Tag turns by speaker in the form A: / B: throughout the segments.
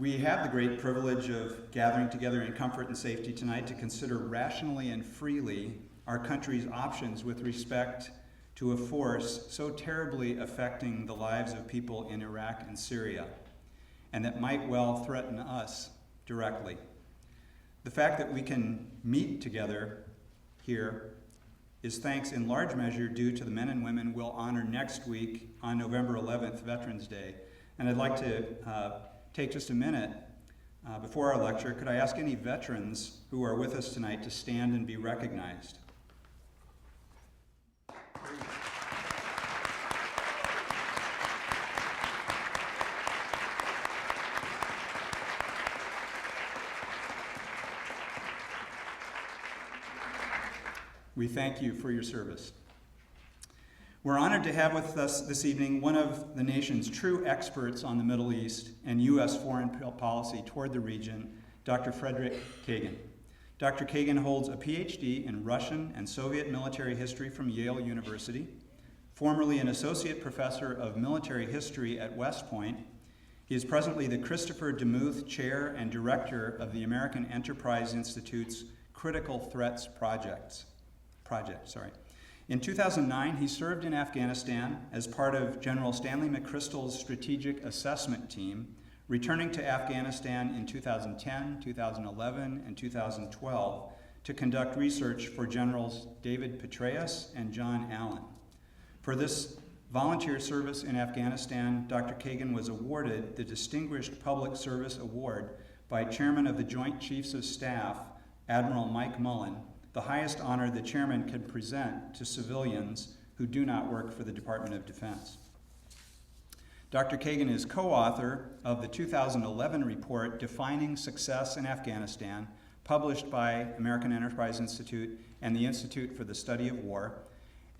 A: We have the great privilege of gathering together in comfort and safety tonight to consider rationally and freely our country's options with respect to a force so terribly affecting the lives of people in Iraq and Syria, and that might well threaten us directly. The fact that we can meet together here is thanks in large measure due to the men and women we'll honor next week on November 11th, Veterans Day. And I'd like to take just a minute before our lecture. Could I ask any veterans who are with us tonight to stand and be recognized? We thank you for your service. We're honored to have with us this evening one of the nation's true experts on the Middle East and U.S. foreign policy toward the region, Dr. Frederick Kagan. Dr. Kagan holds a PhD in Russian and Soviet military history from Yale University, formerly an associate professor of military history at West Point. He is presently the Christopher DeMuth Chair and Director of the American Enterprise Institute's Critical Threats Project. In 2009, he served in Afghanistan as part of General Stanley McChrystal's Strategic Assessment Team, returning to Afghanistan in 2010, 2011, and 2012 to conduct research for Generals David Petraeus and John Allen. For this volunteer service in Afghanistan, Dr. Kagan was awarded the Distinguished Public Service Award by Chairman of the Joint Chiefs of Staff, Admiral Mike Mullen, the highest honor the chairman can present to civilians who do not work for the Department of Defense. Dr. Kagan is co-author of the 2011 report Defining Success in Afghanistan, published by American Enterprise Institute and the Institute for the Study of War,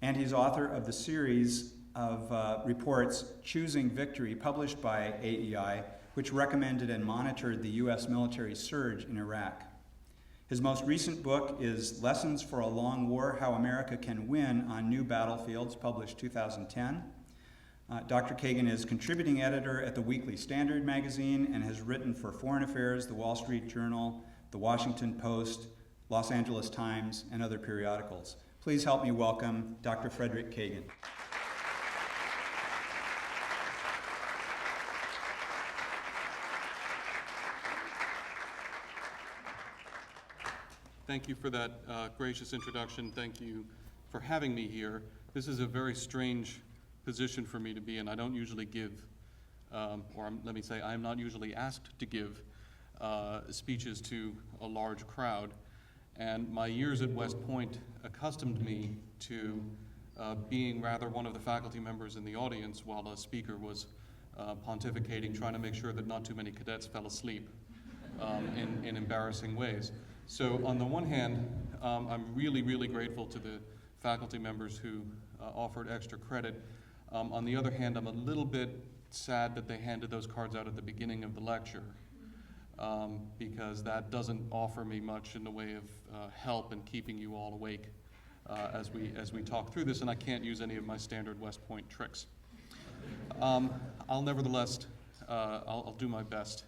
A: and he's author of the series of reports Choosing Victory, published by AEI, which recommended and monitored the U.S. military surge in Iraq. His most recent book is Lessons for a Long War, How America Can Win on New Battlefields, published 2010. Dr. Kagan is contributing editor at the Weekly Standard magazine and has written for Foreign Affairs, the Wall Street Journal, the Washington Post, Los Angeles Times, and other periodicals. Please help me welcome Dr. Frederick Kagan.
B: Thank you for that gracious introduction. Thank you for having me here. This is a very strange position for me to be in. I don't usually give, let me say, I'm not usually asked to give speeches to a large crowd. And my years at West Point accustomed me to being rather one of the faculty members in the audience while a speaker was pontificating, trying to make sure that not too many cadets fell asleep in embarrassing ways. So on the one hand, I'm really, really grateful to the faculty members who offered extra credit. On the other hand, I'm a little bit sad that they handed those cards out at the beginning of the lecture, because that doesn't offer me much in the way of help in keeping you all awake as we talk through this, and I can't use any of my standard West Point tricks. I'll nevertheless, I'll do my best.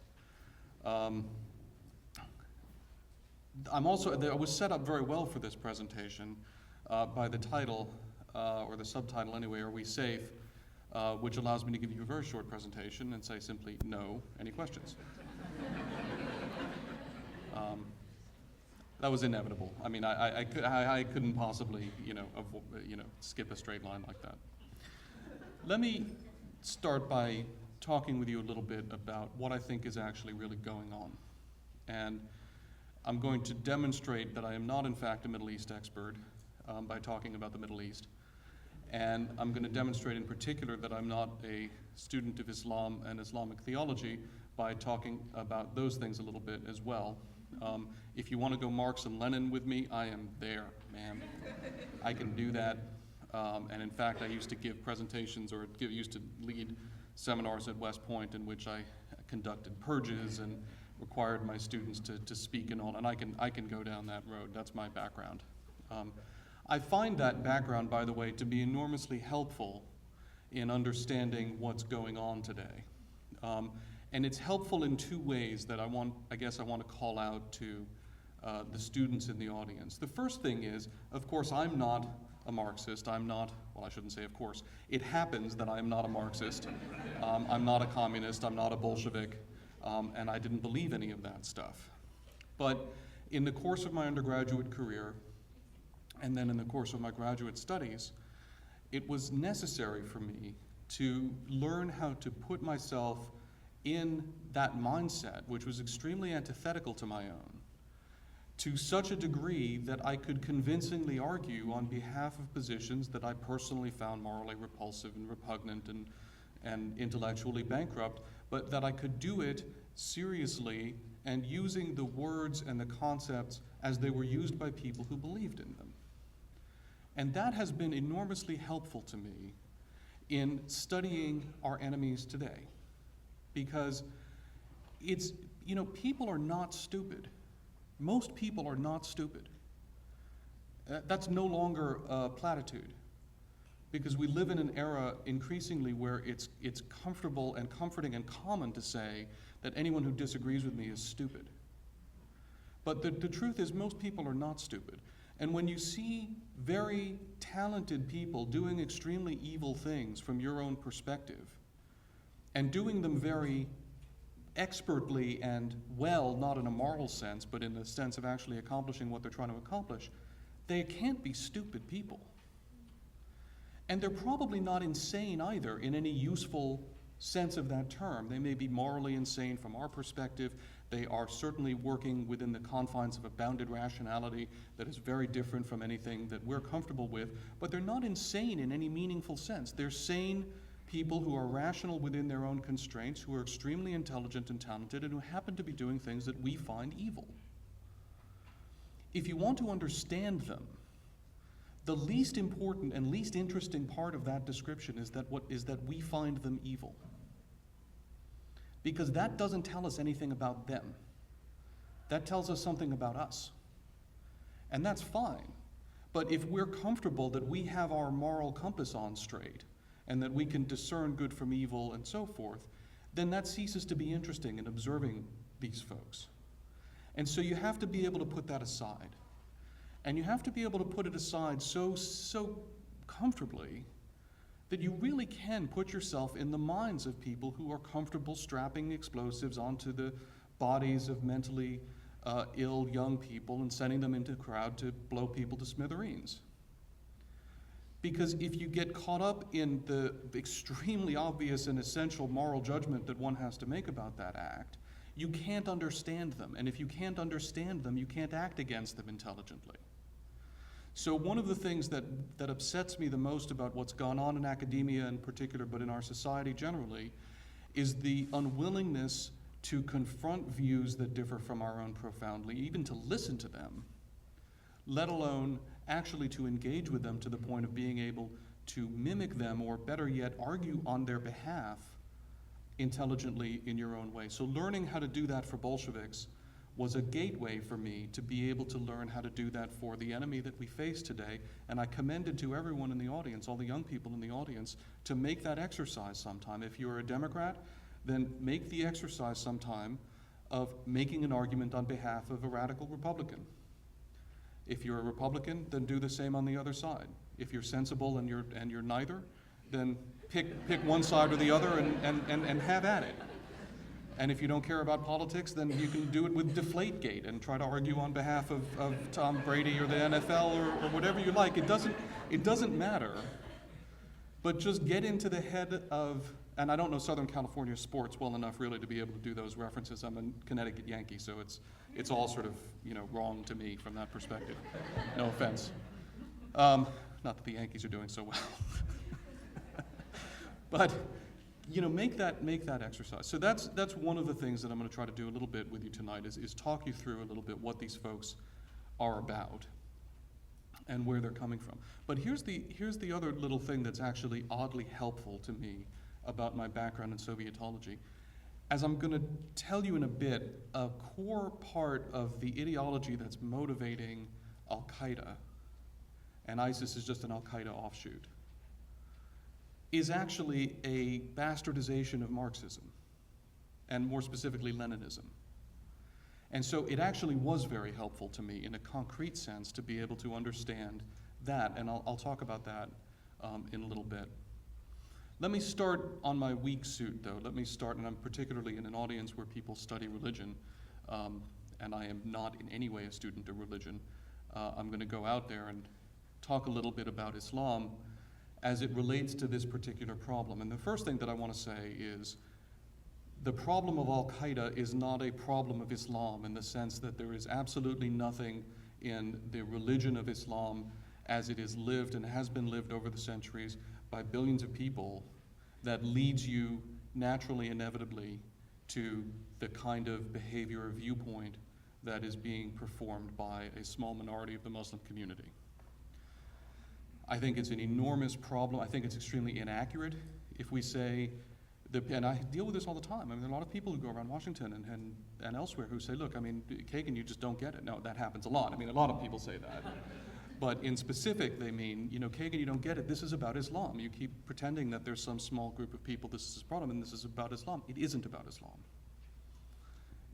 B: I was set up very well for this presentation by the title, or the subtitle anyway, Are We Safe? Which allows me to give you a very short presentation and say simply, no, any questions? That was inevitable. I mean, I couldn't possibly, skip a straight line like that. Let me start by talking with you a little bit about what I think is actually really going on. And I'm going to demonstrate that I am not, in fact, a Middle East expert by talking about the Middle East. And I'm going to demonstrate in particular that I'm not a student of Islam and Islamic theology by talking about those things a little bit as well. If you want to go Marx and Lenin with me, I am there, man. I can do that. And in fact, I used to give presentations or used to lead seminars at West Point in which I conducted purges and required my students to speak and all, and I can go down that road. That's my background. I find that background, by the way, to be enormously helpful in understanding what's going on today. And it's helpful in two ways that I guess I want to call out to the students in the audience. The first thing is, of course, I'm not a Marxist. Well, I shouldn't say of course. It happens that I'm not a Marxist. I'm not a communist. I'm not a Bolshevik. And I didn't believe any of that stuff. But in the course of my undergraduate career, and then in the course of my graduate studies, it was necessary for me to learn how to put myself in that mindset, which was extremely antithetical to my own, to such a degree that I could convincingly argue on behalf of positions that I personally found morally repulsive and repugnant and intellectually bankrupt, but that I could do it seriously and using the words and the concepts as they were used by people who believed in them. And that has been enormously helpful to me in studying our enemies today. Because it's, people are not stupid. Most people are not stupid. That's no longer a platitude. Because we live in an era increasingly where it's comfortable and comforting and common to say that anyone who disagrees with me is stupid. But the truth is most people are not stupid. And when you see very talented people doing extremely evil things from your own perspective, and doing them very expertly and well, not in a moral sense, but in the sense of actually accomplishing what they're trying to accomplish, they can't be stupid people. And they're probably not insane either in any useful sense of that term. They may be morally insane from our perspective. They are certainly working within the confines of a bounded rationality that is very different from anything that we're comfortable with, but they're not insane in any meaningful sense. They're sane people who are rational within their own constraints, who are extremely intelligent and talented, and who happen to be doing things that we find evil. If you want to understand them, the least important and least interesting part of that description is that we find them evil. Because that doesn't tell us anything about them. That tells us something about us. And that's fine. But if we're comfortable that we have our moral compass on straight, and that we can discern good from evil and so forth, then that ceases to be interesting in observing these folks. And so you have to be able to put that aside. And you have to be able to put it aside so comfortably that you really can put yourself in the minds of people who are comfortable strapping explosives onto the bodies of mentally ill young people and sending them into a crowd to blow people to smithereens. Because if you get caught up in the extremely obvious and essential moral judgment that one has to make about that act, you can't understand them. And if you can't understand them, you can't act against them intelligently. So one of the things that upsets me the most about what's gone on in academia in particular, but in our society generally, is the unwillingness to confront views that differ from our own profoundly, even to listen to them, let alone actually to engage with them to the point of being able to mimic them, or better yet, argue on their behalf intelligently in your own way. So learning how to do that for Bolsheviks was a gateway for me to be able to learn how to do that for the enemy that we face today. And I commended to everyone in the audience, all the young people in the audience, to make that exercise sometime. If you're a Democrat, then make the exercise sometime of making an argument on behalf of a radical Republican. If you're a Republican, then do the same on the other side. If you're sensible and you're neither, then pick one side or the other and have at it. And if you don't care about politics, then you can do it with Deflategate and try to argue on behalf of Tom Brady or the NFL or whatever you like. It doesn't matter. But just get into the head of, and I don't know Southern California sports well enough really to be able to do those references. I'm a Connecticut Yankee, so it's all sort of wrong to me from that perspective. No offense. Not that the Yankees are doing so well. But make that exercise. So that's one of the things that I'm going to try to do a little bit with you tonight is talk you through a little bit what these folks are about and where they're coming from. But here's the other little thing that's actually oddly helpful to me about my background in Sovietology. As I'm going to tell you in a bit, a core part of the ideology that's motivating Al-Qaeda, and ISIS is just an Al-Qaeda offshoot, is actually a bastardization of Marxism and more specifically Leninism. And so it actually was very helpful to me in a concrete sense to be able to understand that, and I'll talk about that in a little bit. Let me start on my weak suit, though. Let me start, and I'm particularly in an audience where people study religion, and I am not in any way a student of religion. I'm going to go out there and talk a little bit about Islam as it relates to this particular problem. And the first thing that I want to say is the problem of Al-Qaeda is not a problem of Islam in the sense that there is absolutely nothing in the religion of Islam as it is lived and has been lived over the centuries by billions of people that leads you naturally, inevitably, to the kind of behavior or viewpoint that is being performed by a small minority of the Muslim community. I think it's an enormous problem. I think it's extremely inaccurate if we say, and I deal with this all the time. I mean, there are a lot of people who go around Washington and elsewhere who say, look, I mean, Kagan, you just don't get it. No, that happens a lot. I mean, a lot of people say that. But in specific, they mean, Kagan, you don't get it. This is about Islam. You keep pretending that there's some small group of people, this is a problem, and this is about Islam. It isn't about Islam.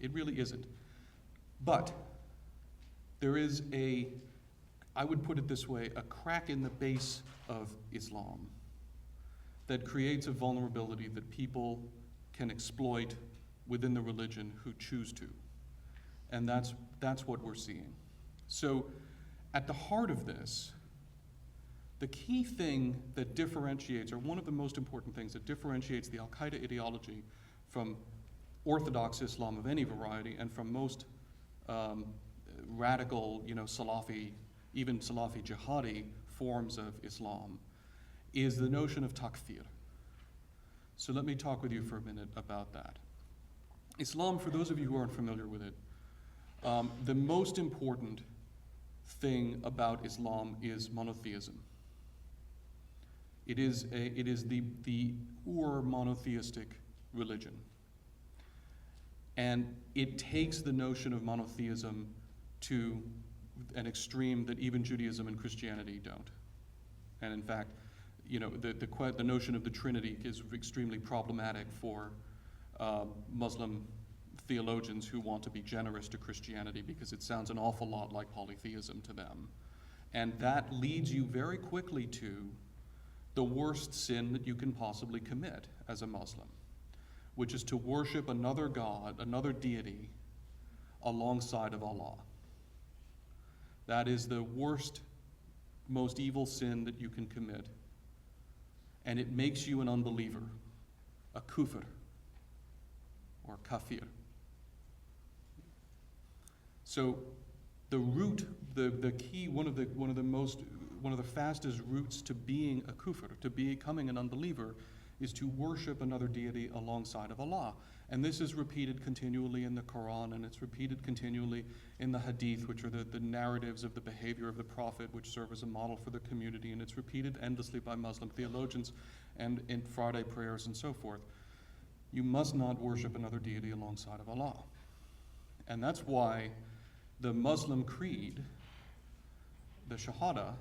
B: It really isn't. But there is I would put it this way, a crack in the base of Islam that creates a vulnerability that people can exploit within the religion who choose to. And that's what we're seeing. So at the heart of this, the key thing that differentiates, or one of the most important things that differentiates the Al-Qaeda ideology from Orthodox Islam of any variety and from most radical, Salafi, even Salafi jihadi forms of Islam is the notion of takfir. So let me talk with you for a minute about that. Islam, for those of you who aren't familiar with it, the most important thing about Islam is monotheism. It is the monotheistic religion. And it takes the notion of monotheism to an extreme that even Judaism and Christianity don't. And in fact, the notion of the Trinity is extremely problematic for Muslim theologians who want to be generous to Christianity because it sounds an awful lot like polytheism to them. And that leads you very quickly to the worst sin that you can possibly commit as a Muslim, which is to worship another god, another deity, alongside of Allah. That is the worst, most evil sin that you can commit. And it makes you an unbeliever, a kufr, or kafir. So the root, the key, one of the fastest routes to being a kufr, to becoming an unbeliever, is to worship another deity alongside of Allah. And this is repeated continually in the Quran, and it's repeated continually in the Hadith, which are the narratives of the behavior of the Prophet, which serve as a model for the community, and it's repeated endlessly by Muslim theologians and in Friday prayers and so forth. You must not worship another deity alongside of Allah. And that's why the Muslim creed, the Shahada,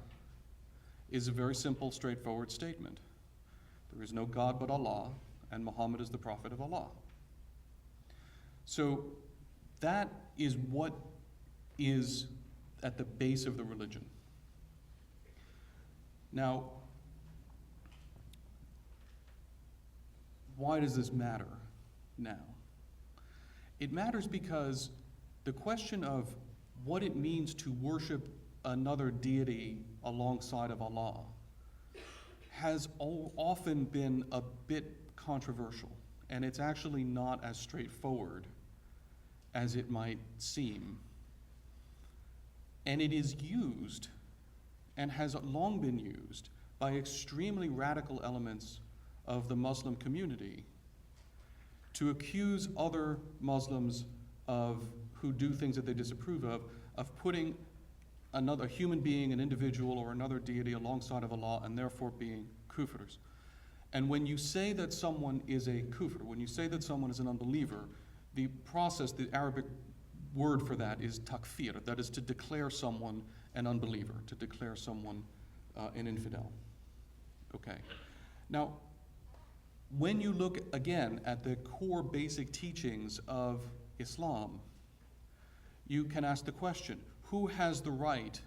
B: is a very simple, straightforward statement. There is no God but Allah, and Muhammad is the prophet of Allah. So that is what is at the base of the religion. Now, why does this matter now? It matters because the question of what it means to worship another deity alongside of Allah has often been a bit controversial, and it's actually not as straightforward as it might seem. And it is used, and has long been used, by extremely radical elements of the Muslim community to accuse other Muslims who do things that they disapprove of putting another human being, an individual, or another deity alongside of Allah, and therefore being kufrs. And when you say that someone is a kufr, when you say that someone is an unbeliever, the process, the Arabic word for that is takfir, that is to declare someone an unbeliever, to declare someone an infidel. Okay. Now, When you look again at the core basic teachings of Islam, you can ask the question, who has the right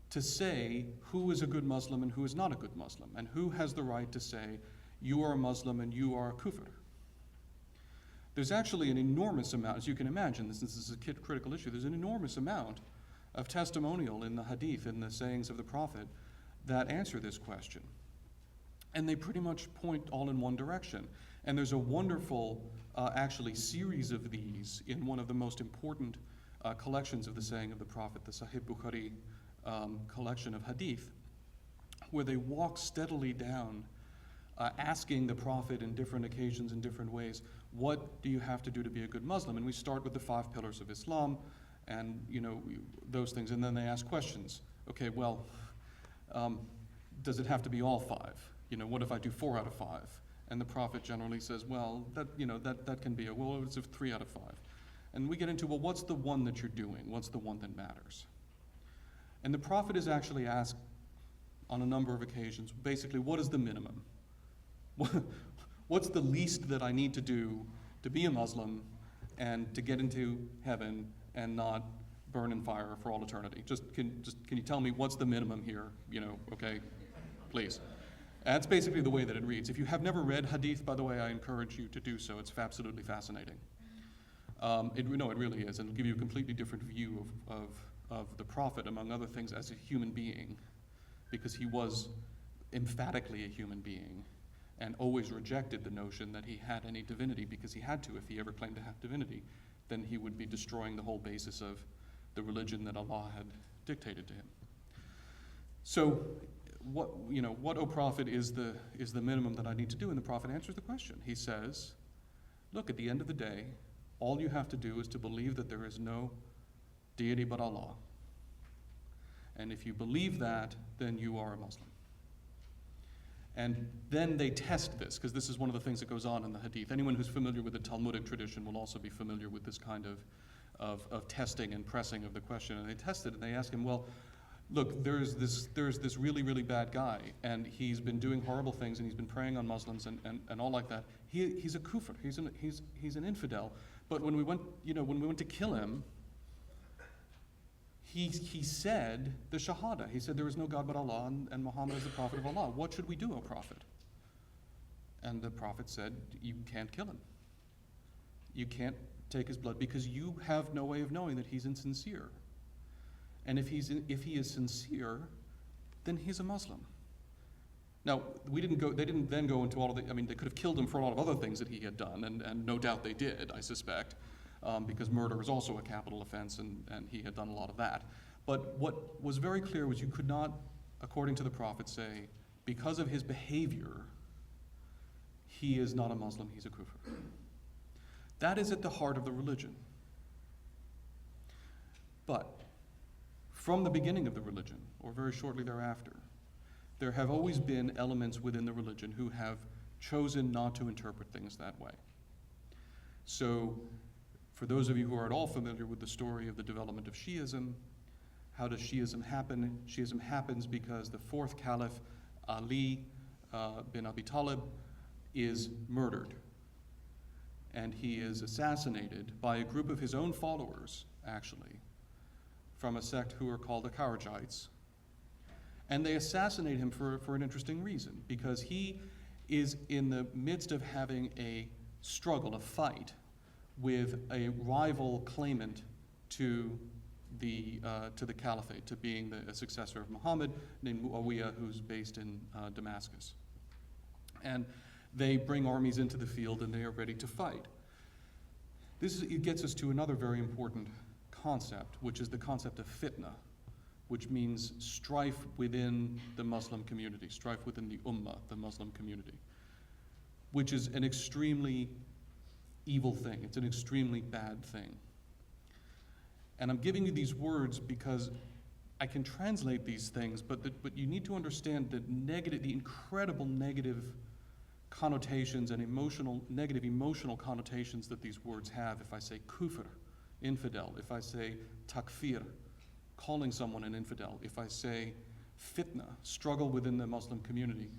B: to say who is a good Muslim and who is not a good Muslim? And who has the right to say, you are a Muslim and you are a kufr? There's actually an enormous amount, as you can imagine, since this is a critical issue, there's an enormous amount of testimonial in the hadith, in the sayings of the Prophet, that answer this question. And they pretty much point all in one direction. And there's a wonderful, actually, series of these in one of the most important collections of the saying of the Prophet, the Sahih Bukhari collection of hadith, where they walk steadily down, asking the Prophet in different occasions, in different ways, what do you have to do to be a good Muslim? And we start with the 5 pillars of Islam, and those things, and then they ask questions. Okay, well, does it have to be all 5? What if I do 4 out of 5? And the Prophet generally says, well, that can be well, it's 3 out of 5. And we get into, well, what's the one that you're doing? What's the one that matters? And the Prophet is actually asked on a number of occasions, basically, what is the minimum? What's the least that I need to do to be a Muslim and to get into heaven and not burn in fire for all eternity? Can you tell me what's the minimum here? Okay, please. That's basically the way that it reads. If you have never read hadith, by the way, I encourage you to do so. It's absolutely fascinating. It really is, and it'll give you a completely different view of the Prophet, among other things, as a human being, because he was emphatically a human being and always rejected the notion that he had any divinity, because he had to. If he ever claimed to have divinity, then he would be destroying the whole basis of the religion that Allah had dictated to him. So, what, O Prophet, is the minimum that I need to do? And the Prophet answers the question. He says, look, at the end of the day, all you have to do is to believe that there is no deity but Allah. And if you believe that, then you are a Muslim. And then they test this, because this is one of the things that goes on in the hadith. Anyone who's familiar with the Talmudic tradition will also be familiar with this kind of testing and pressing of the question. And they test it, and they ask him, well, look, there's this really, really bad guy, and he's been doing horrible things, and he's been preying on Muslims and all like that. He's a kufr, he's an infidel. But when we went to kill him, he said the Shahada. He said there is no God but Allah, and Muhammad is the Prophet of Allah. What should we do, O Prophet? And the Prophet said, you can't kill him. You can't take his blood, because you have no way of knowing that he's insincere. And if he is sincere, then he's a Muslim. Now, they didn't then go into all of they could have killed him for a lot of other things that he had done, and no doubt they did, I suspect, because murder is also a capital offense, and he had done a lot of that. But what was very clear was you could not, according to the Prophet, say, because of his behavior, he is not a Muslim, he's a kufr. That is at the heart of the religion. But from the beginning of the religion, or very shortly thereafter, there have always been elements within the religion who have chosen not to interpret things that way. So, for those of you who are at all familiar with the story of the development of Shi'ism, how does Shi'ism happen? Shi'ism happens because the 4th Caliph, Ali bin Abi Talib, is murdered. And he is assassinated by a group of his own followers, actually, from a sect who are called the Kharijites. And they assassinate him for an interesting reason, because he is in the midst of having a struggle, a fight, with a rival claimant to the caliphate, to being a successor of Muhammad, named Muawiyah, who's based in Damascus. And they bring armies into the field, and they are ready to fight. It gets us to another very important concept, which is the concept of fitna, which means strife within the Muslim community, strife within the ummah, the Muslim community, which is an extremely evil thing. It's an extremely bad thing. And I'm giving you these words because I can translate these things, but you need to understand the incredible negative connotations and negative emotional connotations that these words have. If I say kufr, infidel, if I say takfir, calling someone an infidel, if I say fitna, struggle within the Muslim community,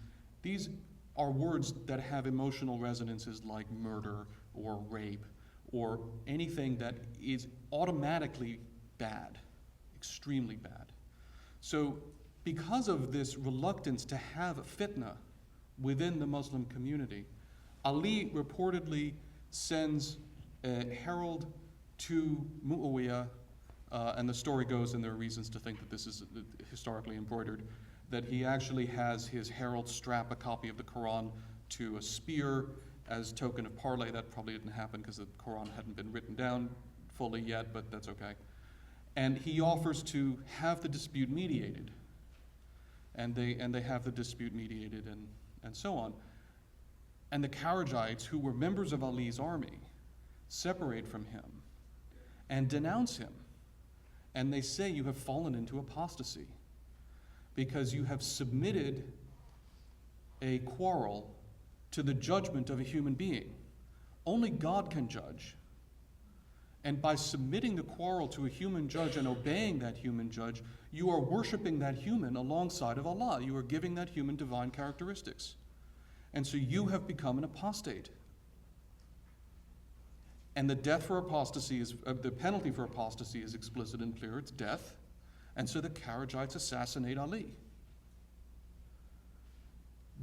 B: these are words that have emotional resonances like murder or rape or anything that is automatically bad, extremely bad. So because of this reluctance to have fitna within the Muslim community, Ali reportedly sends a herald to Muawiyah, and the story goes, and there are reasons to think that this is historically embroidered, that he actually has his herald strap a copy of the Quran to a spear as token of parley. That probably didn't happen because the Quran hadn't been written down fully yet, but that's okay. And he offers to have the dispute mediated. And they have the dispute mediated and so on. And the Kharijites, who were members of Ali's army, separate from him and denounce him. And they say, you have fallen into apostasy because you have submitted a quarrel to the judgment of a human being. Only God can judge. And by submitting the quarrel to a human judge and obeying that human judge, you are worshiping that human alongside of Allah. You are giving that human divine characteristics. And so you have become an apostate. And the penalty for apostasy is explicit and clear. It's death. And so the Kharijites assassinate Ali.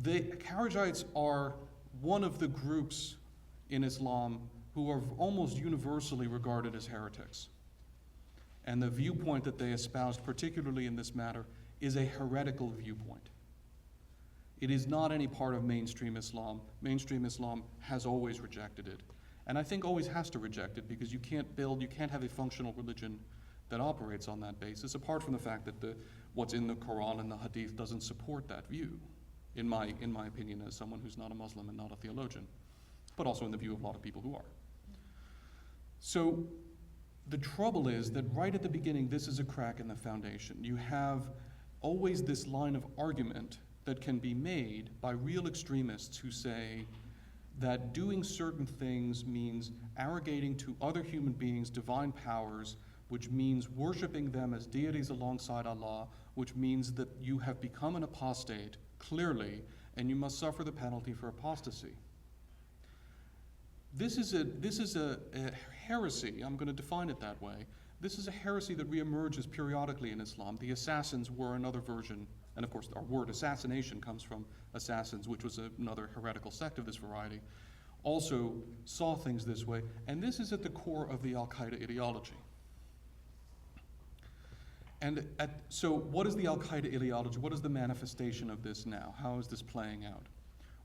B: The Kharijites are one of the groups in Islam who are almost universally regarded as heretics. And the viewpoint that they espoused, particularly in this matter, is a heretical viewpoint. It is not any part of mainstream Islam. Mainstream Islam has always rejected it. And I think always has to reject it because you can't have a functional religion that operates on that basis, apart from the fact that what's in the Quran and the Hadith doesn't support that view, in my opinion, as someone who's not a Muslim and not a theologian, but also in the view of a lot of people who are. So the trouble is that right at the beginning, this is a crack in the foundation. You have always this line of argument that can be made by real extremists who say that doing certain things means arrogating to other human beings divine powers, which means worshiping them as deities alongside Allah, which means that you have become an apostate, clearly, and you must suffer the penalty for apostasy. This is a heresy. I'm going to define it that way. This is a heresy that reemerges periodically in Islam. The assassins were another version, and of course our word assassination comes from assassins, which was another heretical sect of this variety, also saw things this way, and this is at the core of the Al-Qaeda ideology. And so what is the Al-Qaeda ideology? What is the manifestation of this now? How is this playing out?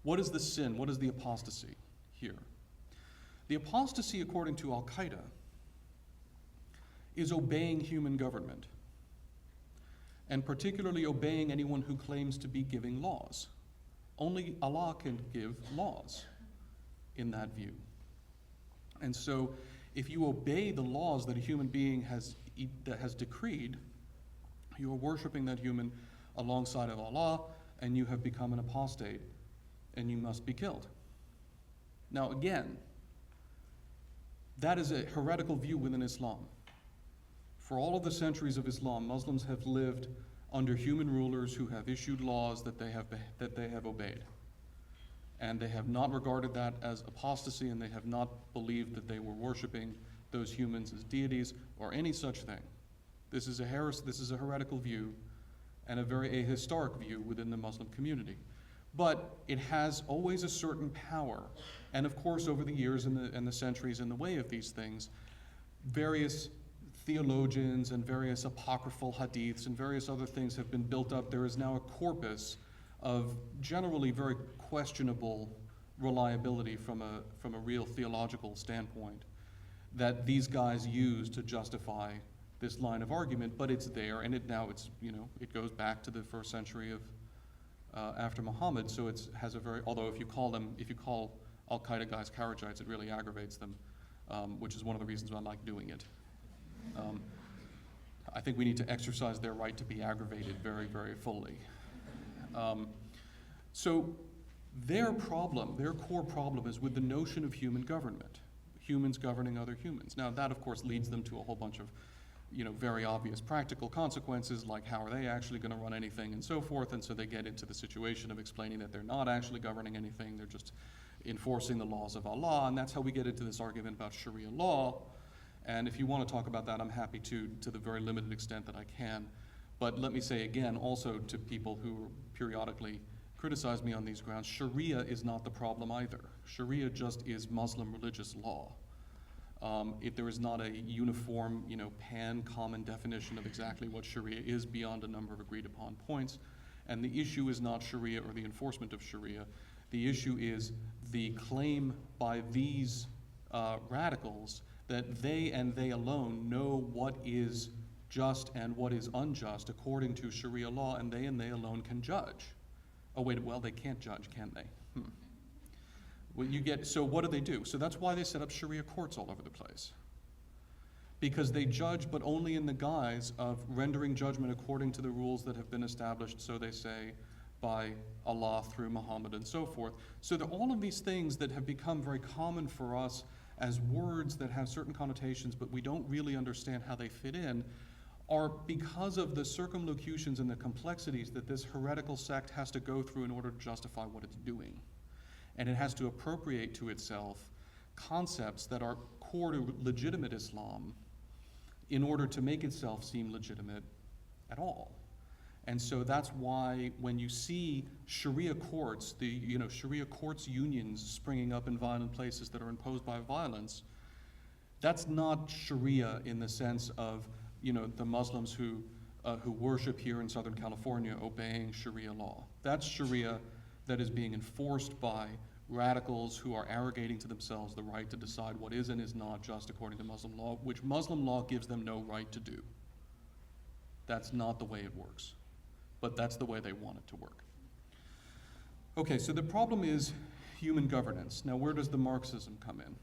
B: What is the sin? What is the apostasy here? The apostasy, according to Al-Qaeda, is obeying human government, and particularly obeying anyone who claims to be giving laws. Only Allah can give laws in that view. And so if you obey the laws that a human being has decreed, you are worshiping that human alongside of Allah, and you have become an apostate, and you must be killed. Now again, that is a heretical view within Islam. For all of the centuries of Islam, Muslims have lived under human rulers who have issued laws that they have obeyed. And they have not regarded that as apostasy, and they have not believed that they were worshiping those humans as deities or any such thing. This is a heretical view, and a historic view within the Muslim community. But it has always a certain power. And of course, over the years and the centuries in the way of these things, various theologians and various apocryphal hadiths and various other things have been built up. There is now a corpus of generally very questionable reliability from a real theological standpoint that these guys use to justify this line of argument, but it's there, and it goes back to the first century of after Muhammad. So it has a very, although if you call Al-Qaeda guys Kharijites, it really aggravates them, which is one of the reasons why I like doing it. I think we need to exercise their right to be aggravated very, very fully. So their core problem is with the notion of human government, humans governing other humans. Now that of course leads them to a whole bunch of very obvious practical consequences, like how are they actually going to run anything and so forth, and so they get into the situation of explaining that they're not actually governing anything, they're just enforcing the laws of Allah, and that's how we get into this argument about Sharia law. And if you want to talk about that, I'm happy to the very limited extent that I can. But let me say again, also to people who periodically criticize me on these grounds, Sharia is not the problem either. Sharia just is Muslim religious law. There is not a uniform, pan-common definition of exactly what Sharia is beyond a number of agreed upon points. And the issue is not Sharia or the enforcement of Sharia. The issue is the claim by these radicals that they and they alone know what is just and what is unjust according to Sharia law, and they alone can judge. Oh wait, well they can't judge, can they? Well, so what do? So that's why they set up Sharia courts all over the place. Because they judge, but only in the guise of rendering judgment according to the rules that have been established, so they say, by Allah through Muhammad and so forth. So that all of these things that have become very common for us as words that have certain connotations, but we don't really understand how they fit in, are because of the circumlocutions and the complexities that this heretical sect has to go through in order to justify what it's doing. And it has to appropriate to itself concepts that are core to legitimate Islam in order to make itself seem legitimate at all. And so that's why when you see Sharia courts, Sharia courts unions springing up in violent places that are imposed by violence, that's not Sharia in the sense of the Muslims who worship here in Southern California obeying Sharia law. That's Sharia that is being enforced by radicals who are arrogating to themselves the right to decide what is and is not just according to Muslim law, which Muslim law gives them no right to do. That's not the way it works, but that's the way they want it to work. Okay, so the problem is human governance. Now, where does the Marxism come in?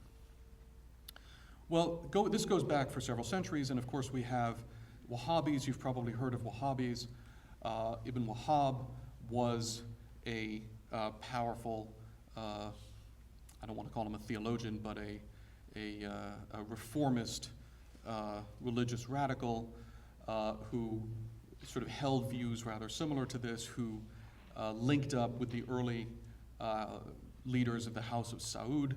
B: Well, this goes back for several centuries, and of course we have Wahhabis. You've probably heard of Wahhabis. Ibn Wahhab was a powerful, I don't want to call him a theologian, but a reformist religious radical who sort of held views rather similar to this, who linked up with the early leaders of the House of Saud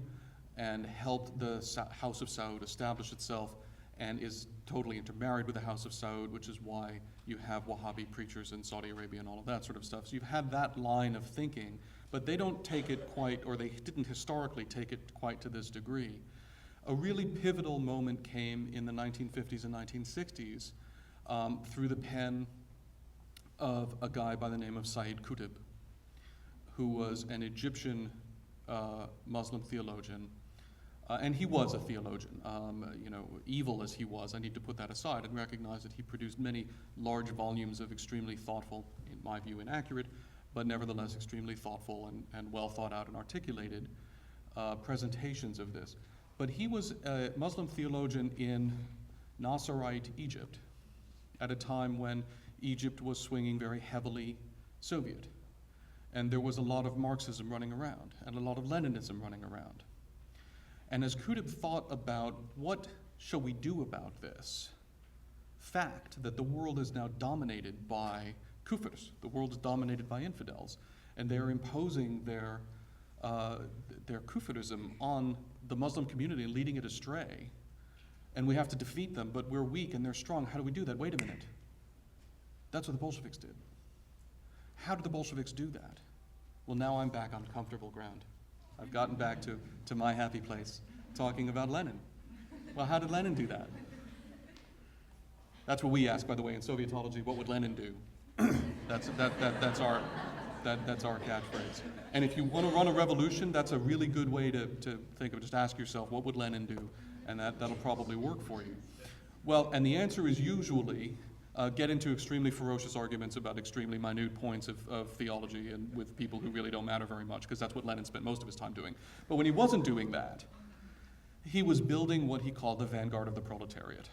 B: and helped the House of Saud establish itself, and is totally intermarried with the House of Saud, which is why you have Wahhabi preachers in Saudi Arabia and all of that sort of stuff. So you've had that line of thinking, but they don't take it quite, or they didn't historically take it quite to this degree. A really pivotal moment came in the 1950s and 1960s through the pen of a guy by the name of Sayyid Qutb, who was an Egyptian Muslim theologian. And he was a theologian, evil as he was. I need to put that aside and recognize that he produced many large volumes of extremely thoughtful, in my view inaccurate, but nevertheless extremely thoughtful and well thought out and articulated presentations of this. But he was a Muslim theologian in Nasserite Egypt at a time when Egypt was swinging very heavily Soviet. And there was a lot of Marxism running around and a lot of Leninism running around. And as Qutb thought about what shall we do about this fact that the world is now dominated by kufirs, the world is dominated by infidels, and they're imposing their kufirism on the Muslim community and leading it astray, and we have to defeat them, but we're weak and they're strong. How do we do that? Wait a minute. That's what the Bolsheviks did. How did the Bolsheviks do that? Well, now I'm back on comfortable ground. I've gotten back to my happy place, talking about Lenin. Well, how did Lenin do that? That's what we ask, by the way, in Sovietology. What would Lenin do? That's our catchphrase. And if you want to run a revolution, that's a really good way to think of. Just ask yourself, what would Lenin do? And that'll probably work for you. Well, and the answer is usually get into extremely ferocious arguments about extremely minute points of theology and with people who really don't matter very much, because that's what Lenin spent most of his time doing. But when he wasn't doing that, he was building what he called the vanguard of the proletariat.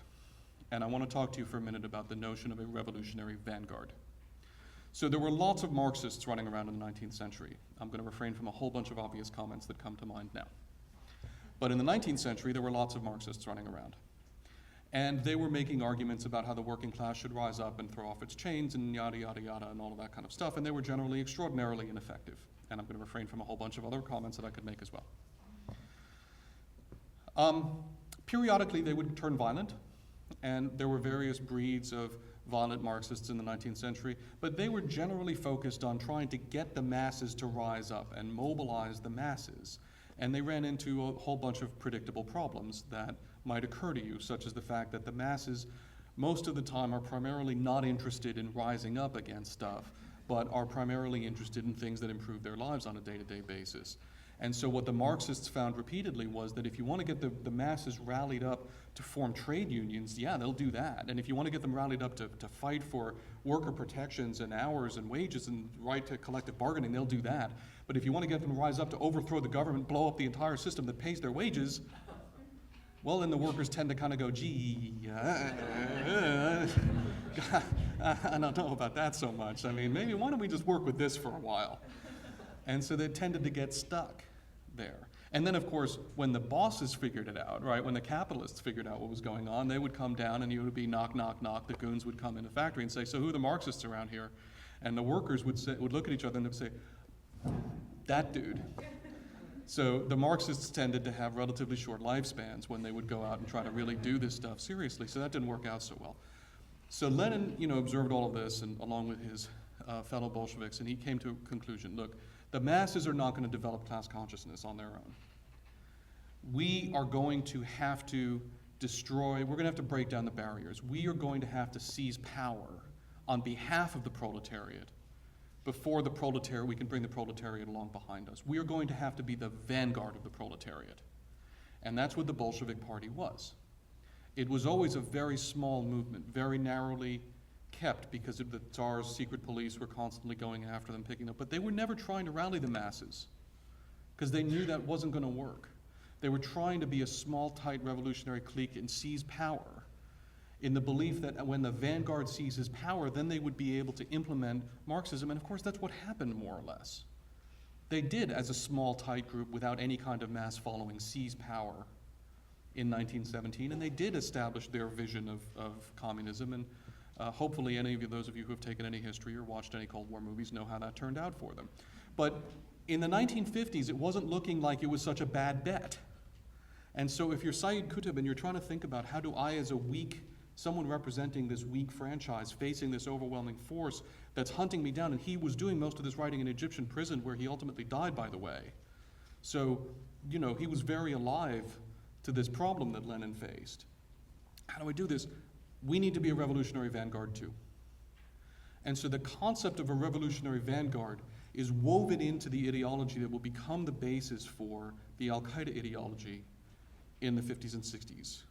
B: And I want to talk to you for a minute about the notion of a revolutionary vanguard. So there were lots of Marxists running around in the 19th century. I'm going to refrain from a whole bunch of obvious comments that come to mind now. But in the 19th century, there were lots of Marxists running around. And they were making arguments about how the working class should rise up and throw off its chains and yada, yada, yada, and all of that kind of stuff. And they were generally extraordinarily ineffective. And I'm going to refrain from a whole bunch of other comments that I could make as well. Periodically, they would turn violent. And there were various breeds of violent Marxists in the 19th century. But they were generally focused on trying to get the masses to rise up and mobilize the masses. And they ran into a whole bunch of predictable problems that might occur to you, such as the fact that the masses, most of the time, are primarily not interested in rising up against stuff, but are primarily interested in things that improve their lives on a day-to-day basis. And so what the Marxists found repeatedly was that if you want to get the masses rallied up to form trade unions, yeah, they'll do that. And if you want to get them rallied up to fight for worker protections and hours and wages and right to collective bargaining, they'll do that. But if you want to get them to rise up to overthrow the government, blow up the entire system that pays their wages, well, then the workers tend to kind of go, gee, I don't know about that so much. I mean, maybe why don't we just work with this for a while? And so they tended to get stuck there. And then, of course, when the bosses figured it out, right, when the capitalists figured out what was going on, they would come down and you would be knock, knock, knock. The goons would come in the factory and say, so who are the Marxists around here? And the workers would look at each other and they'd say, that dude. So the Marxists tended to have relatively short lifespans when they would go out and try to really do this stuff seriously, so that didn't work out so well. So Lenin, observed all of this, and along with his fellow Bolsheviks, and he came to a conclusion. Look, the masses are not going to develop class consciousness on their own. We are going to have to we're going to have to break down the barriers. We are going to have to seize power on behalf of the proletariat. Before we can bring the proletariat along behind us. We are going to have to be the vanguard of the proletariat. And that's what the Bolshevik Party was. It was always a very small movement, very narrowly kept because of the Tsar's secret police were constantly going after them, picking them up. But they were never trying to rally the masses because they knew that wasn't going to work. They were trying to be a small, tight revolutionary clique and seize power in the belief that when the vanguard seizes power, then they would be able to implement Marxism. And of course, that's what happened, more or less. They did, as a small, tight group without any kind of mass following, seize power in 1917, and they did establish their vision of communism. And hopefully any of those of you who have taken any history or watched any Cold War movies know how that turned out for them. But in the 1950s, it wasn't looking like it was such a bad bet. And so if you're Sayyid Qutb and you're trying to think about how do I, as someone representing this weak franchise, facing this overwhelming force that's hunting me down, and he was doing most of this writing in Egyptian prison where he ultimately died, by the way. So, he was very alive to this problem that Lenin faced. How do I do this? We need to be a revolutionary vanguard too. And so the concept of a revolutionary vanguard is woven into the ideology that will become the basis for the Al-Qaeda ideology in the 50s and 60s.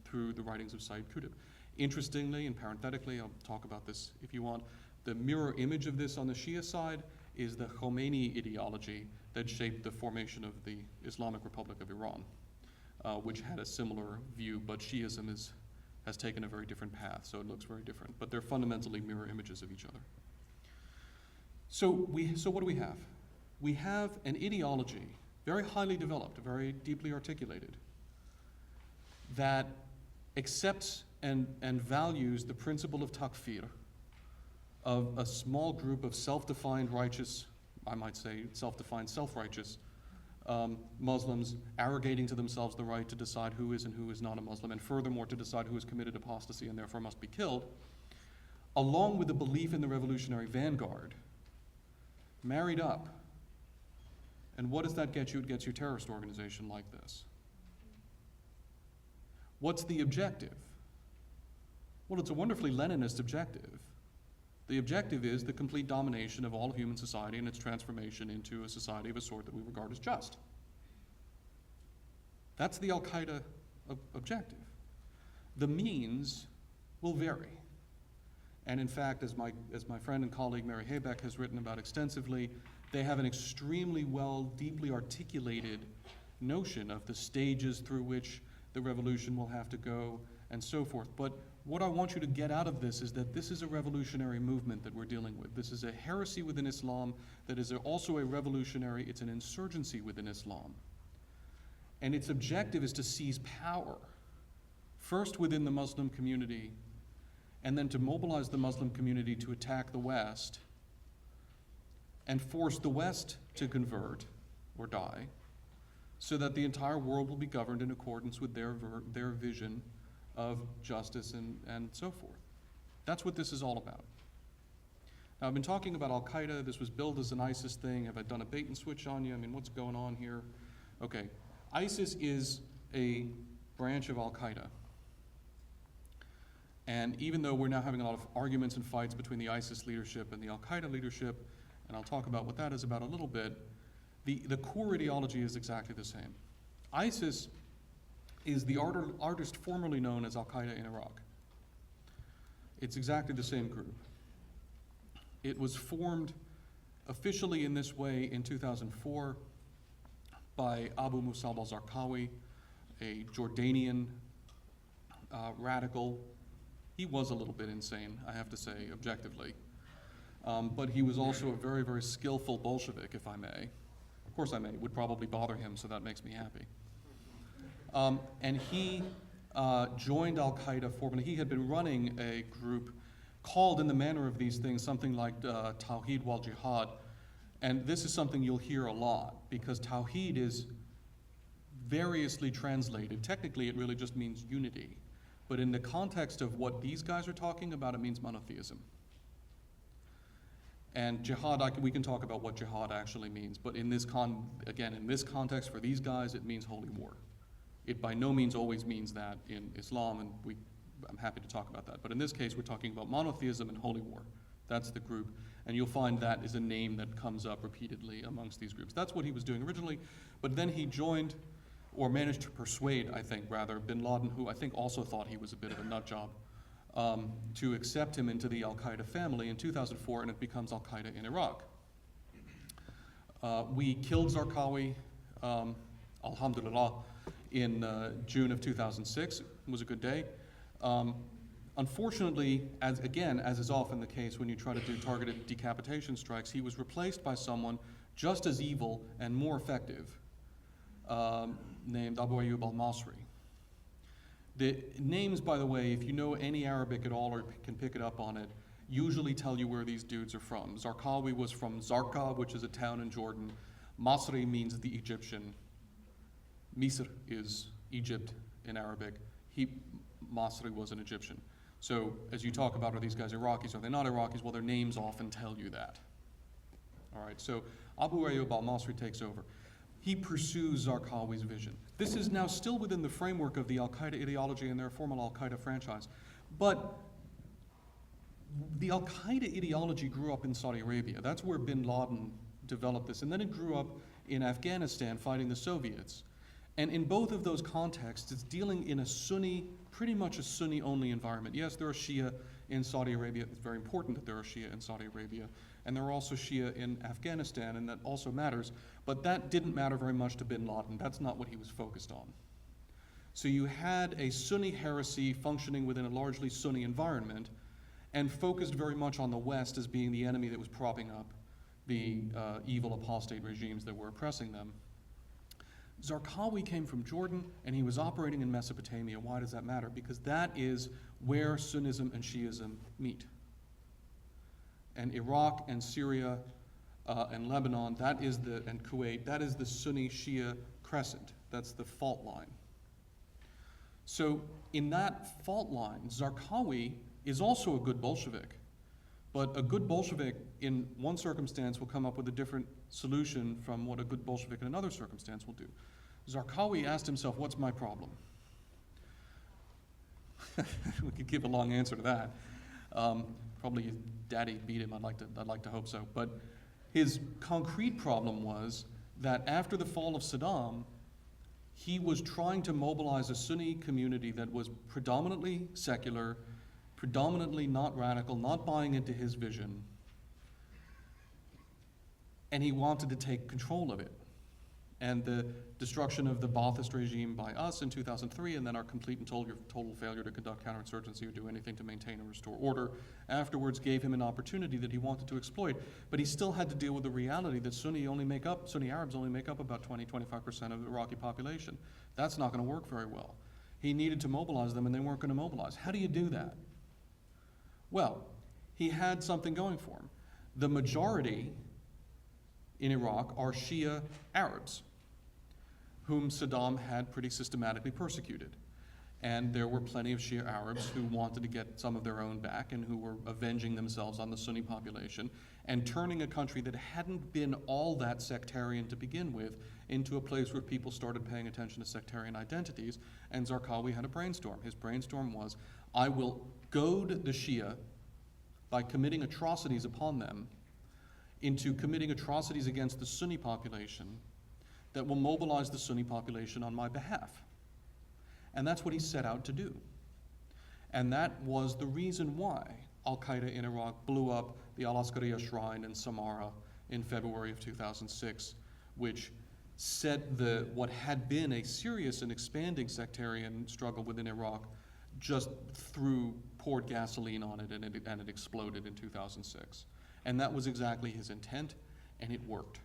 B: Through the writings of Sayyid Qutb. Interestingly and parenthetically, I'll talk about this if you want, the mirror image of this on the Shia side is the Khomeini ideology that shaped the formation of the Islamic Republic of Iran, which had a similar view, but Shiism has taken a very different path, so it looks very different. But they're fundamentally mirror images of each other. So what do we have? We have an ideology, very highly developed, very deeply articulated, that accepts and values the principle of takfir, of a small group of self-defined righteous, I might say self-defined self-righteous Muslims arrogating to themselves the right to decide who is and who is not a Muslim, and furthermore to decide who has committed apostasy and therefore must be killed, along with the belief in the revolutionary vanguard, married up. And what does that get you? It gets you a terrorist organization like this. What's the objective? Well, it's a wonderfully Leninist objective. The objective is the complete domination of all of human society and its transformation into a society of a sort that we regard as just. That's the Al-Qaeda objective. The means will vary. And in fact, as my friend and colleague Mary Haybeck has written about extensively, they have an extremely well, deeply articulated notion of the stages through which the revolution will have to go, and so forth. But what I want you to get out of this is that this is a revolutionary movement that we're dealing with. This is a heresy within Islam that is also a revolutionary, it's an insurgency within Islam. And its objective is to seize power first within the Muslim community, and then to mobilize the Muslim community to attack the West and force the West to convert or die, so that the entire world will be governed in accordance with their vision of justice and so forth. That's what this is all about. Now, I've been talking about Al-Qaeda. This was billed as an ISIS thing. Have I done a bait and switch on you? I mean, what's going on here? Okay, ISIS is a branch of Al-Qaeda. And even though we're now having a lot of arguments and fights between the ISIS leadership and the Al-Qaeda leadership, and I'll talk about what that is about a little bit, the core ideology is exactly the same. ISIS is the artist formerly known as Al-Qaeda in Iraq. It's exactly the same group. It was formed officially in this way in 2004 by Abu Musab al-Zarqawi, a Jordanian radical. He was a little bit insane, I have to say, objectively. But he was also a very, very skillful Bolshevik, if I may. Of course I may. It would probably bother him, so that makes me happy. And he joined Al-Qaeda formally. He had been running a group called, in the manner of these things, something like Tawheed wal Jihad. And this is something you'll hear a lot, because Tawheed is variously translated. Technically, it really just means unity. But in the context of what these guys are talking about, it means monotheism. And jihad, we can talk about what jihad actually means, but in this in this context for these guys, it means holy war. It by no means always means that in Islam, and I'm happy to talk about that. But in this case, we're talking about monotheism and holy war. That's the group, and you'll find that is a name that comes up repeatedly amongst these groups. That's what he was doing originally, but then he joined, or managed to persuade, I think, rather, bin Laden, who I think also thought he was a bit of a nut job, to accept him into the Al-Qaeda family in 2004, and it becomes Al-Qaeda in Iraq. We killed Zarqawi, alhamdulillah, in June of 2006. It was a good day. Unfortunately, as is often the case when you try to do targeted decapitation strikes, he was replaced by someone just as evil and more effective, named Abu Ayyub al-Masri. The names, by the way, if you know any Arabic at all or can pick it up on it, usually tell you where these dudes are from. Zarqawi was from Zarqa, which is a town in Jordan. Masri means the Egyptian. Misr is Egypt in Arabic. Masri was an Egyptian. So as you talk about, are these guys Iraqis? Are they not Iraqis? Well, their names often tell you that. All right, so Abu Ayyub al-Masri takes over. He pursues Zarqawi's vision. This is now still within the framework of the Al-Qaeda ideology and their formal Al-Qaeda franchise. But the Al-Qaeda ideology grew up in Saudi Arabia. That's where bin Laden developed this. And then it grew up in Afghanistan fighting the Soviets. And in both of those contexts, it's dealing in a Sunni, pretty much a Sunni-only environment. Yes, there are Shia in Saudi Arabia. It's very important that there are Shia in Saudi Arabia. And there are also Shia in Afghanistan, and that also matters. But that didn't matter very much to bin Laden. That's not what he was focused on. So you had a Sunni heresy functioning within a largely Sunni environment and focused very much on the West as being the enemy that was propping up the evil apostate regimes that were oppressing them. Zarqawi came from Jordan, and he was operating in Mesopotamia. Why does that matter? Because that is where Sunnism and Shiism meet. And Iraq and Syria and Lebanon, and Kuwait, that is the Sunni-Shia crescent. That's the fault line. So in that fault line, Zarqawi is also a good Bolshevik. But a good Bolshevik in one circumstance will come up with a different solution from what a good Bolshevik in another circumstance will do. Zarqawi asked himself, what's my problem? We could give a long answer to that. Probably his daddy beat him, I'd like to hope so. But his concrete problem was that after the fall of Saddam, he was trying to mobilize a Sunni community that was predominantly secular, predominantly not radical, not buying into his vision, and he wanted to take control of it. And the destruction of the Ba'athist regime by us in 2003, and then our complete and total failure to conduct counterinsurgency or do anything to maintain or restore order afterwards gave him an opportunity that he wanted to exploit. But he still had to deal with the reality that Sunni Arabs only make up about 20-25% of the Iraqi population. That's not going to work very well. he needed to mobilize them and they weren't going to mobilize. How do you do that? Well, he had something going for him. The majority in Iraq are Shia Arabs, whom Saddam had pretty systematically persecuted. And there were plenty of Shia Arabs who wanted to get some of their own back and who were avenging themselves on the Sunni population and turning a country that hadn't been all that sectarian to begin with into a place where people started paying attention to sectarian identities. And Zarqawi had a brainstorm. His brainstorm was, I will goad the Shia by committing atrocities upon them into committing atrocities against the Sunni population that will mobilize the Sunni population on my behalf. And that's what he set out to do. And that was the reason why Al-Qaeda in Iraq blew up the Al-Askariya shrine in Samarra in February of 2006, which set what had been a serious and expanding sectarian struggle within Iraq just poured gasoline on it, and it exploded in 2006. And that was exactly his intent, and it worked.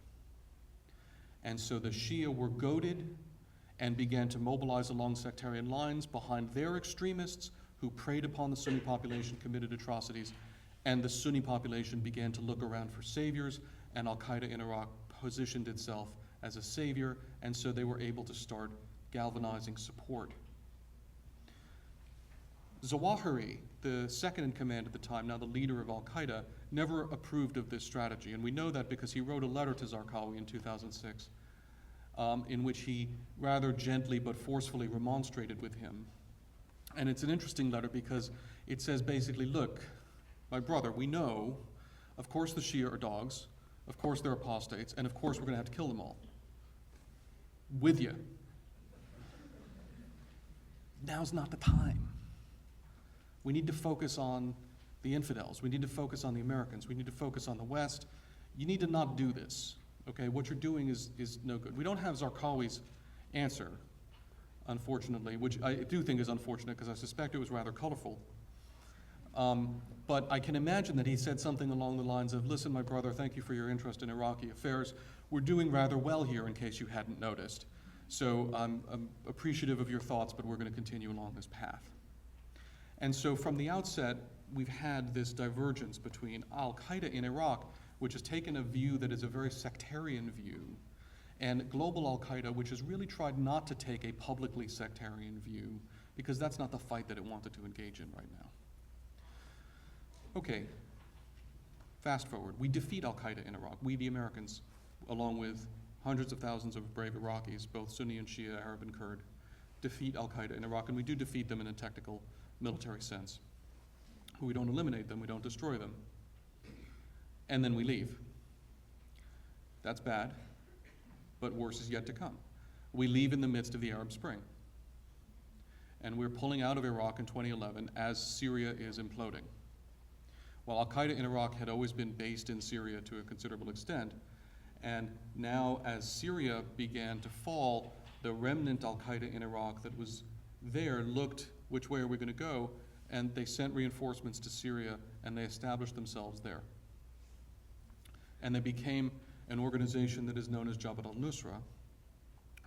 B: And so the Shia were goaded and began to mobilize along sectarian lines behind their extremists who preyed upon the Sunni population, committed atrocities, and the Sunni population began to look around for saviors, and Al-Qaeda in Iraq positioned itself as a savior, and so they were able to start galvanizing support. Zawahiri, the second in command at the time, now the leader of Al-Qaeda, never approved of this strategy, and we know that because he wrote a letter to Zarqawi in 2006 in which he rather gently but forcefully remonstrated with him. And it's an interesting letter because it says basically, look, my brother, we know, of course the Shia are dogs, of course they're apostates, and of course we're going to have to kill them all. With you. Now's not the time. We need to focus on the infidels. We need to focus on the Americans. We need to focus on the West. You need to not do this. Okay, what you're doing is no good. We don't have Zarqawi's answer, unfortunately, which I do think is unfortunate because I suspect it was rather colorful. But I can imagine that he said something along the lines of, listen, my brother, thank you for your interest in Iraqi affairs. We're doing rather well here in case you hadn't noticed. So I'm appreciative of your thoughts, but we're going to continue along this path. And so from the outset, we've had this divergence between Al-Qaeda in Iraq, which has taken a view that is a very sectarian view, and global Al-Qaeda, which has really tried not to take a publicly sectarian view, because that's not the fight that it wanted to engage in right now. Okay, fast forward. We defeat Al-Qaeda in Iraq. We, the Americans, along with hundreds of thousands of brave Iraqis, both Sunni and Shia, Arab and Kurd, defeat Al-Qaeda in Iraq, and we do defeat them in a technical military sense. We don't eliminate them, we don't destroy them. And then we leave. That's bad, but worse is yet to come. We leave in the midst of the Arab Spring. And we're pulling out of Iraq in 2011 as Syria is imploding. While Al-Qaeda in Iraq had always been based in Syria to a considerable extent, and now as Syria began to fall, the remnant Al-Qaeda in Iraq that was there looked, which way are we going to go? And they sent reinforcements to Syria, and they established themselves there. And they became an organization that is known as Jabhat al-Nusra,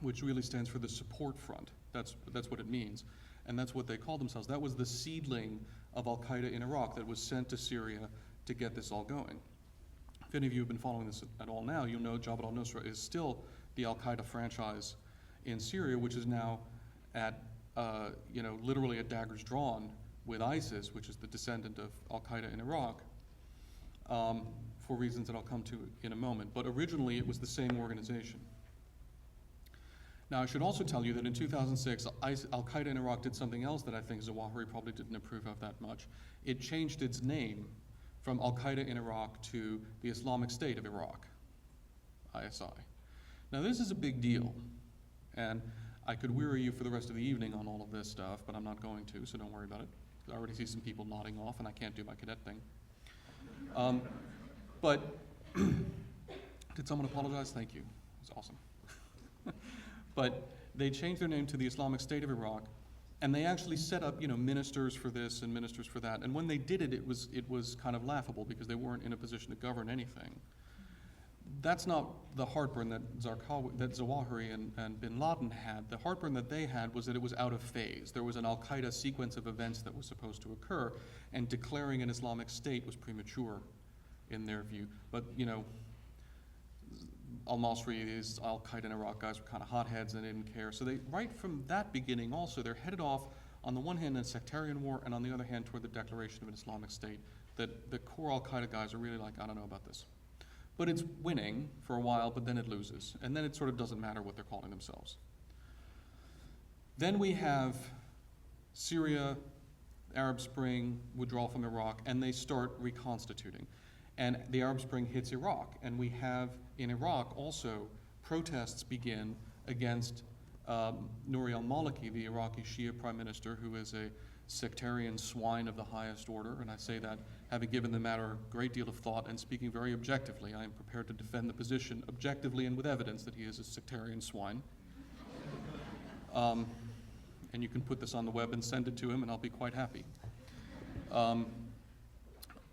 B: which really stands for the support front. That's what it means. And that's what they called themselves. That was the seedling of Al-Qaeda in Iraq that was sent to Syria to get this all going. If any of you have been following this at all now, you'll know Jabhat al-Nusra is still the Al-Qaeda franchise in Syria, which is now at, literally at daggers drawn with ISIS, which is the descendant of Al-Qaeda in Iraq, for reasons that I'll come to in a moment. But originally, it was the same organization. Now, I should also tell you that in 2006, Al-Qaeda in Iraq did something else that I think Zawahiri probably didn't approve of that much. It changed its name from Al-Qaeda in Iraq to the Islamic State of Iraq, ISI. Now, this is a big deal, and I could weary you for the rest of the evening on all of this stuff, but I'm not going to, so don't worry about it. I already see some people nodding off, and I can't do my cadet thing. But did someone apologize? Thank you. It was awesome. But they changed their name to the Islamic State of Iraq, and they actually set up, ministers for this and ministers for that. And when they did it, it was kind of laughable because they weren't in a position to govern anything. that's not the heartburn that Zawahiri and bin Laden had. The heartburn that they had was that it was out of phase. There was an al-Qaeda sequence of events that was supposed to occur, and declaring an Islamic State was premature in their view. But, you know, al-Masri, these al-Qaeda and Iraq guys were kind of hotheads and they didn't care. So they, right from that beginning also, they're headed off on the one hand in a sectarian war and on the other hand toward the declaration of an Islamic State. That the core al-Qaeda guys are really like, I don't know about this. But it's winning for a while, but then it loses. And then it sort of doesn't matter what they're calling themselves. Then we have Syria, Arab Spring, withdrawal from Iraq, and they start reconstituting. And the Arab Spring hits Iraq, and we have in Iraq also protests begin against Nouri al-Maliki, the Iraqi Shia prime minister, who is a sectarian swine of the highest order, and I say that having given the matter a great deal of thought and speaking very objectively. I am prepared to defend the position objectively and with evidence that he is a sectarian swine. And you can put this on the web and send it to him, and I'll be quite happy.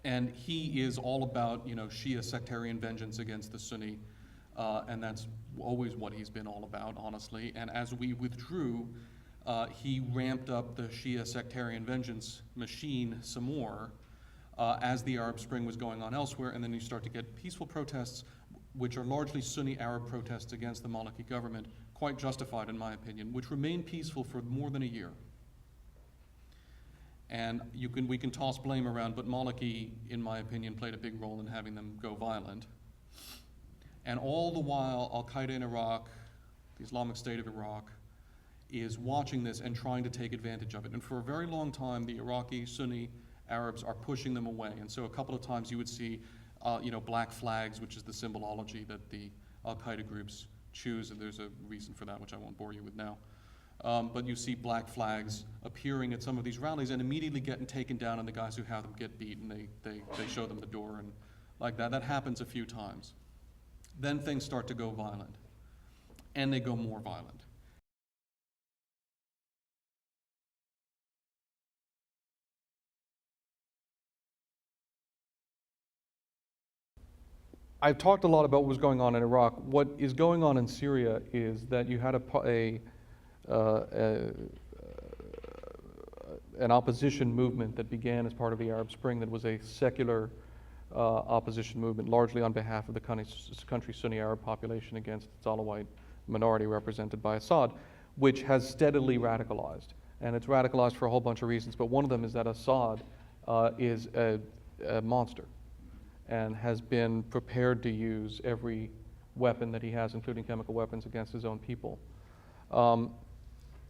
B: And he is all about, you know, Shia sectarian vengeance against the Sunni, and that's always what he's been all about, honestly. And as we withdrew, he ramped up the Shia sectarian vengeance machine some more as the Arab Spring was going on elsewhere, and then you start to get peaceful protests, which are largely Sunni Arab protests against the Maliki government, quite justified in my opinion, which remained peaceful for more than a year. And we can toss blame around, but Maliki, in my opinion, played a big role in having them go violent. And all the while, al-Qaeda in Iraq, the Islamic State of Iraq, is watching this and trying to take advantage of it. And for a very long time, the Iraqi Sunni Arabs are pushing them away. And so a couple of times you would see, black flags, which is the symbolology that the al-Qaeda groups choose, and there's a reason for that, which I won't bore you with now. But you see black flags appearing at some of these rallies and immediately getting taken down, and the guys who have them get beat, and they show them the door, and like that. That happens a few times. Then things start to go violent, and they go more violent. I've talked a lot about what was going on in Iraq. What is going on in Syria is that you had an opposition movement that began as part of the Arab Spring that was a secular opposition movement, largely on behalf of the country's Sunni Arab population against its Alawite minority represented by Assad, which has steadily radicalized. And it's radicalized for a whole bunch of reasons, but one of them is that Assad is a monster and has been prepared to use every weapon that he has, including chemical weapons, against his own people.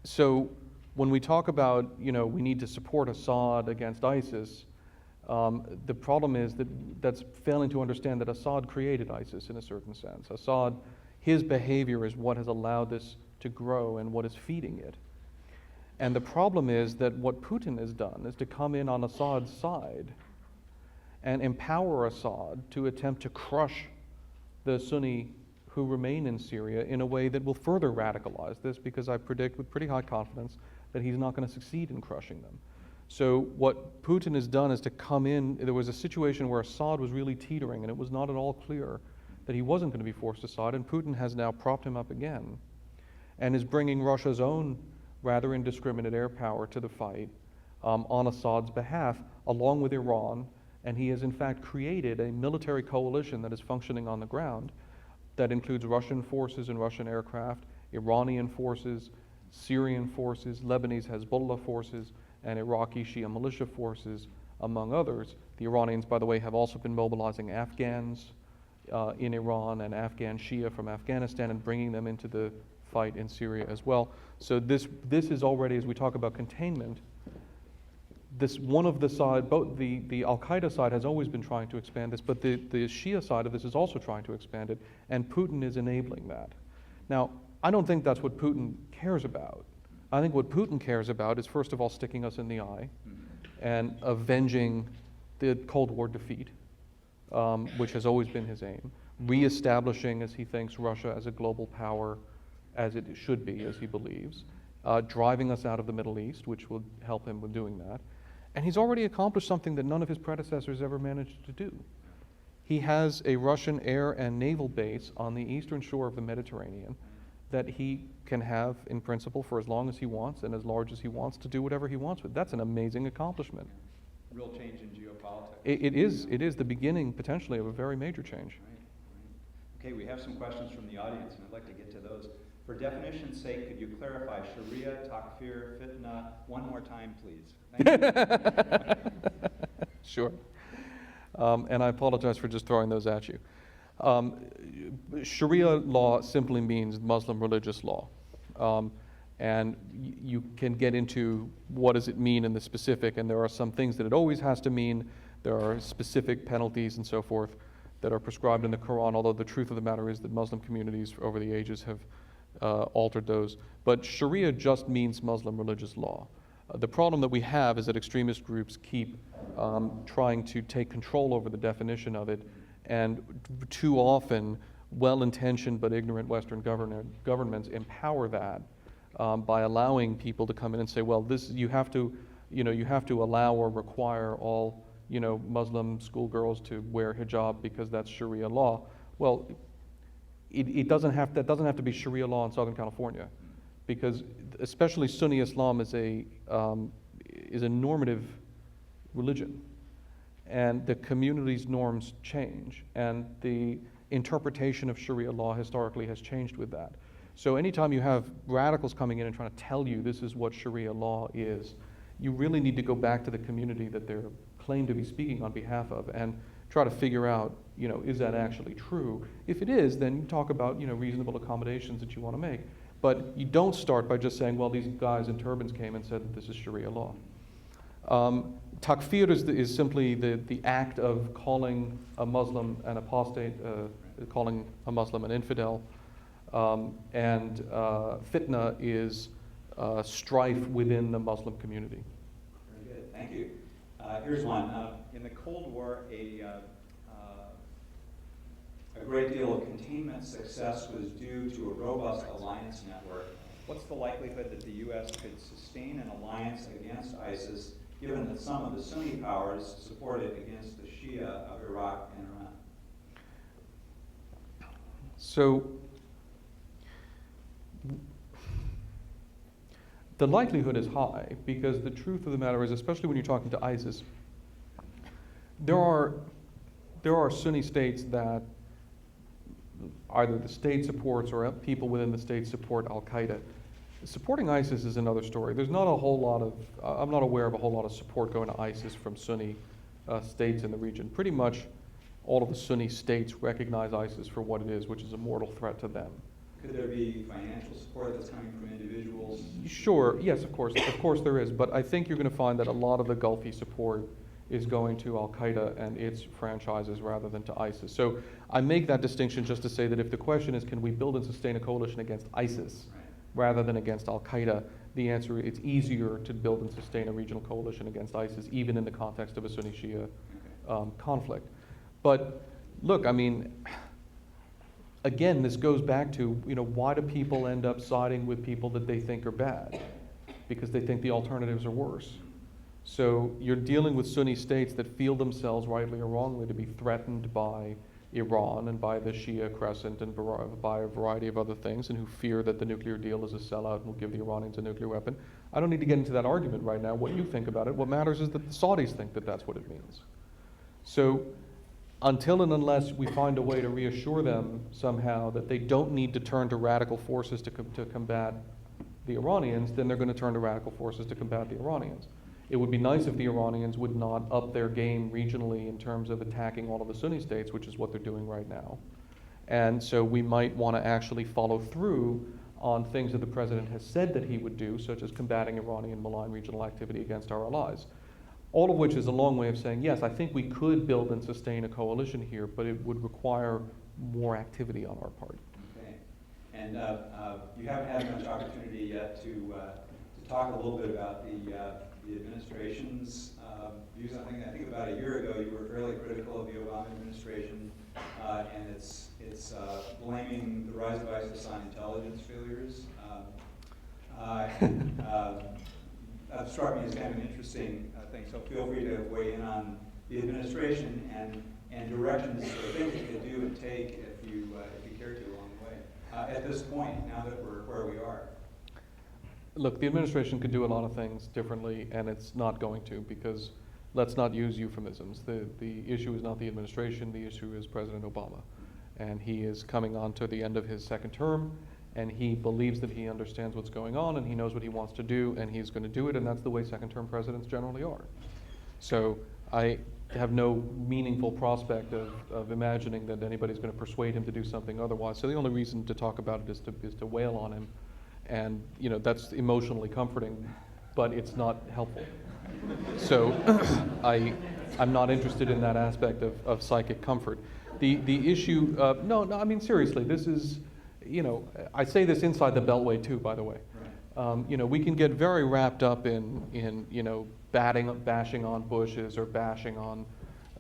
B: So when we talk about, we need to support Assad against ISIS, the problem is that that's failing to understand that Assad created ISIS in a certain sense. Assad, his behavior is what has allowed this to grow and what is feeding it. And the problem is that what Putin has done is to come in on Assad's side and empower Assad to attempt to crush the Sunni who remain in Syria in a way that will further radicalize this, because I predict with pretty high confidence that he's not going to succeed in crushing them. So what Putin has done is to come in. There was a situation where Assad was really teetering, and it was not at all clear that he wasn't going to be forced aside, and Putin has now propped him up again and is bringing Russia's own rather indiscriminate air power to the fight on Assad's behalf, along with Iran. And he has in fact created a military coalition that is functioning on the ground that includes Russian forces and Russian aircraft, Iranian forces, Syrian forces, Lebanese Hezbollah forces, and Iraqi Shia militia forces, among others. The Iranians, by the way, have also been mobilizing Afghans in Iran and Afghan Shia from Afghanistan and bringing them into the fight in Syria as well. So this is already, as we talk about containment, one of the side, both the al-Qaeda side has always been trying to expand this, but the Shia side of this is also trying to expand it, and Putin is enabling that. Now, I don't think that's what Putin cares about. I think what Putin cares about is, first of all, sticking us in the eye and avenging the Cold War defeat, which has always been his aim, reestablishing, as he thinks, Russia as a global power, as it should be, as he believes, driving us out of the Middle East, which will help him with doing that. And he's already accomplished something that none of his predecessors ever managed to do. He has a Russian air and naval base on the eastern shore of the Mediterranean that he can have, in principle, for as long as he wants and as large as he wants to do whatever he wants with. That's an amazing accomplishment.
A: Real change in geopolitics.
B: It is the beginning, potentially, of a very major change.
A: Right. Okay, we have some questions from the audience, and I'd like to get to those. For definition's sake, could you clarify Sharia, takfir, fitna, one more time, please? Thank you.
B: Sure. And I apologize for just throwing those at you. Sharia law simply means Muslim religious law. And you can get into what does it mean in the specific, and there are some things that it always has to mean. There are specific penalties and so forth that are prescribed in the Quran, although the truth of the matter is that Muslim communities over the ages have altered those. But Sharia just means Muslim religious law. The problem that we have is that extremist groups keep trying to take control over the definition of it, and too often well-intentioned but ignorant Western governments empower that by allowing people to come in and say, well, this you have to allow or require all Muslim schoolgirls to wear hijab because that's Sharia law. Well, that doesn't have to be Sharia law in Southern California, because especially Sunni Islam is a normative religion, and the community's norms change, and the interpretation of Sharia law historically has changed with that. So anytime you have radicals coming in and trying to tell you this is what Sharia law is, you really need to go back to the community that they're claimed to be speaking on behalf of and try to figure out, is that actually true? If it is, then you talk about, reasonable accommodations that you want to make. But you don't start by just saying, well, these guys in turbans came and said that this is Sharia law. Takfir is simply the act of calling a Muslim an apostate, calling a Muslim an infidel. And fitna is strife within the Muslim community.
A: Very good, thank you. Here's one. In the Cold War, a great deal of containment success was due to a robust alliance network. What's the likelihood that the U.S. could sustain an alliance against ISIS, given that some of the Sunni powers support it against the Shia of Iraq and Iran?
B: So, the likelihood is high, because the truth of the matter is, especially when you're talking to ISIS, there are Sunni states that either the state supports or people within the state support Al-Qaeda. Supporting ISIS is another story. There's not a whole lot of, I'm not aware of a whole lot of support going to ISIS from Sunni states in the region. Pretty much all of the Sunni states recognize ISIS for what it is, which is a mortal threat to them.
A: Could there be financial support that's coming from individuals?
B: Sure, yes, of course there is, but I think you're going to find that a lot of the Gulfi support is going to Al-Qaeda and its franchises rather than to ISIS. So I make that distinction just to say that if the question is, can we build and sustain a coalition against ISIS rather than against Al-Qaeda, the answer is it's easier to build and sustain a regional coalition against ISIS, even in the context of a Sunni-Shia conflict. But look, I mean, again, this goes back to, why do people end up siding with people that they think are bad? Because they think the alternatives are worse. So you're dealing with Sunni states that feel themselves, rightly or wrongly, to be threatened by Iran and by the Shia Crescent and by a variety of other things, and who fear that the nuclear deal is a sellout and will give the Iranians a nuclear weapon. I don't need to get into that argument right now, what you think about it. What matters is that the Saudis think that that's what it means. So until and unless we find a way to reassure them somehow that they don't need to turn to radical forces to combat the Iranians, then they're going to turn to radical forces to combat the Iranians. It would be nice if the Iranians would not up their game regionally in terms of attacking all of the Sunni states, which is what they're doing right now. And so we might want to actually follow through on things that the president has said that he would do, such as combating Iranian malign regional activity against our allies. All of which is a long way of saying, yes, I think we could build and sustain a coalition here, but it would require more activity on our part.
A: Okay. And you haven't had much opportunity yet to talk a little bit about the administration's views. I think about a year ago you were fairly critical of the Obama administration, and it's blaming the rise of ISIS on intelligence failures. That struck me as kind of an interesting thing, so feel free to weigh in on the administration and directions for things you could do and take if you care to along the way at this point, now that we're where we are?
B: Look, the administration could do a lot of things differently, and it's not going to, because let's not use euphemisms. The issue is not the administration, the issue is President Obama. And he is coming on to the end of his second term, and he believes that he understands what's going on, and he knows what he wants to do, and he's going to do it, and that's the way second-term presidents generally are. So I have no meaningful prospect of imagining that anybody's going to persuade him to do something otherwise. So the only reason to talk about it is to wail on him. And that's emotionally comforting, but it's not helpful. So I'm not interested in that aspect of psychic comfort. The issue, no, I mean, seriously, this is, I say this inside the Beltway too, by the way. Right. We can get very wrapped up in bashing on Bushes or bashing on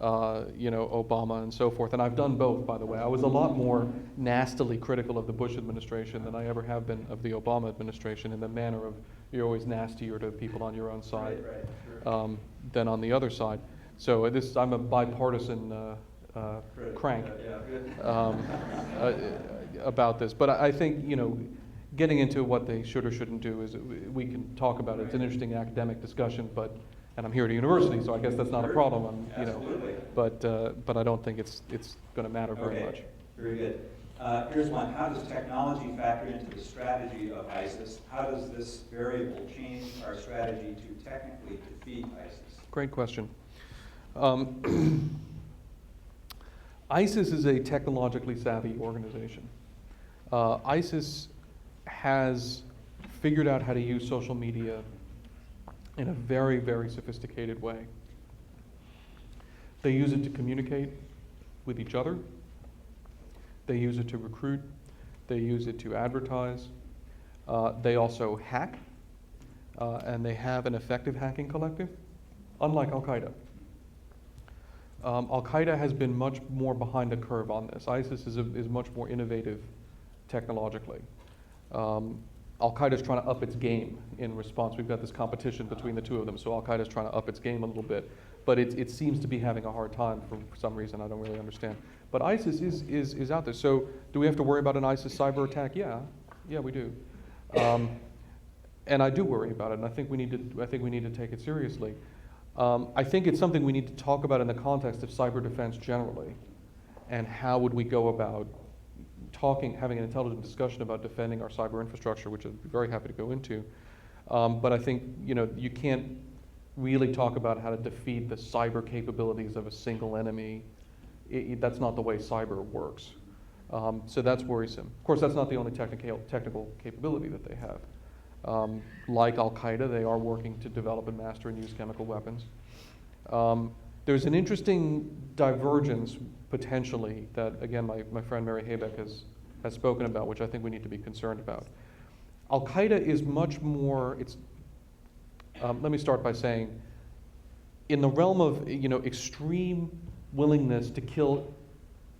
B: Obama and so forth. And I've done both, by the way. I was a lot more nastily critical of the Bush administration than I ever have been of the Obama administration, in the manner of you're always nastier to people on your own side sure. Than on the other side. So I'm a bipartisan crank about this. But I think, getting into what they should or shouldn't do is, we can talk about it. It's an interesting academic discussion, and I'm here at a university, so I guess that's not a problem. But I don't think it's going to matter very much.
A: Very good. Here's one. How does technology factor into the strategy of ISIS? How does this variable change our strategy to technically defeat ISIS?
B: Great question. ISIS is a technologically savvy organization. ISIS has figured out how to use social media in a very, very sophisticated way. They use it to communicate with each other. They use it to recruit. They use it to advertise. They also hack, and they have an effective hacking collective, unlike Al-Qaeda. Al-Qaeda has been much more behind the curve on this. ISIS is much more innovative technologically. Al-Qaeda is trying to up its game in response. We've got this competition between the two of them, so Al-Qaeda is trying to up its game a little bit. But it seems to be having a hard time for some reason I don't really understand. But ISIS is out there. So do we have to worry about an ISIS cyber attack? Yeah, we do. And I do worry about it, and I think we need to take it seriously. I think it's something we need to talk about in the context of cyber defense generally, and how would we go about having an intelligent discussion about defending our cyber infrastructure, which I'd be very happy to go into. But I think you can't really talk about how to defeat the cyber capabilities of a single enemy. That's not the way cyber works. So that's worrisome. Of course, that's not the only technical capability that they have. Like Al-Qaeda, they are working to develop and master and use chemical weapons. There's an interesting divergence, potentially, that, again, my friend Mary Haybeck has spoken about, which I think we need to be concerned about. Al-Qaeda is much more, let me start by saying, in the realm of extreme willingness to kill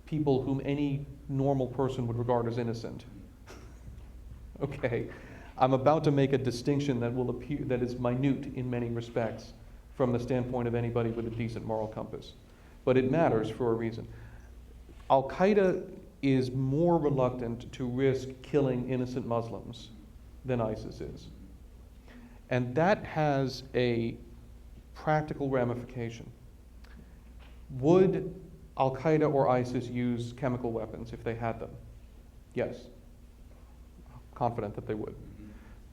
B: people whom any normal person would regard as innocent. Okay, I'm about to make a distinction that will appear that is minute in many respects from the standpoint of anybody with a decent moral compass, but it matters for a reason. Al-Qaeda is more reluctant to risk killing innocent Muslims than ISIS is. And that has a practical ramification. Would Al-Qaeda or ISIS use chemical weapons if they had them? Yes. Confident that they would.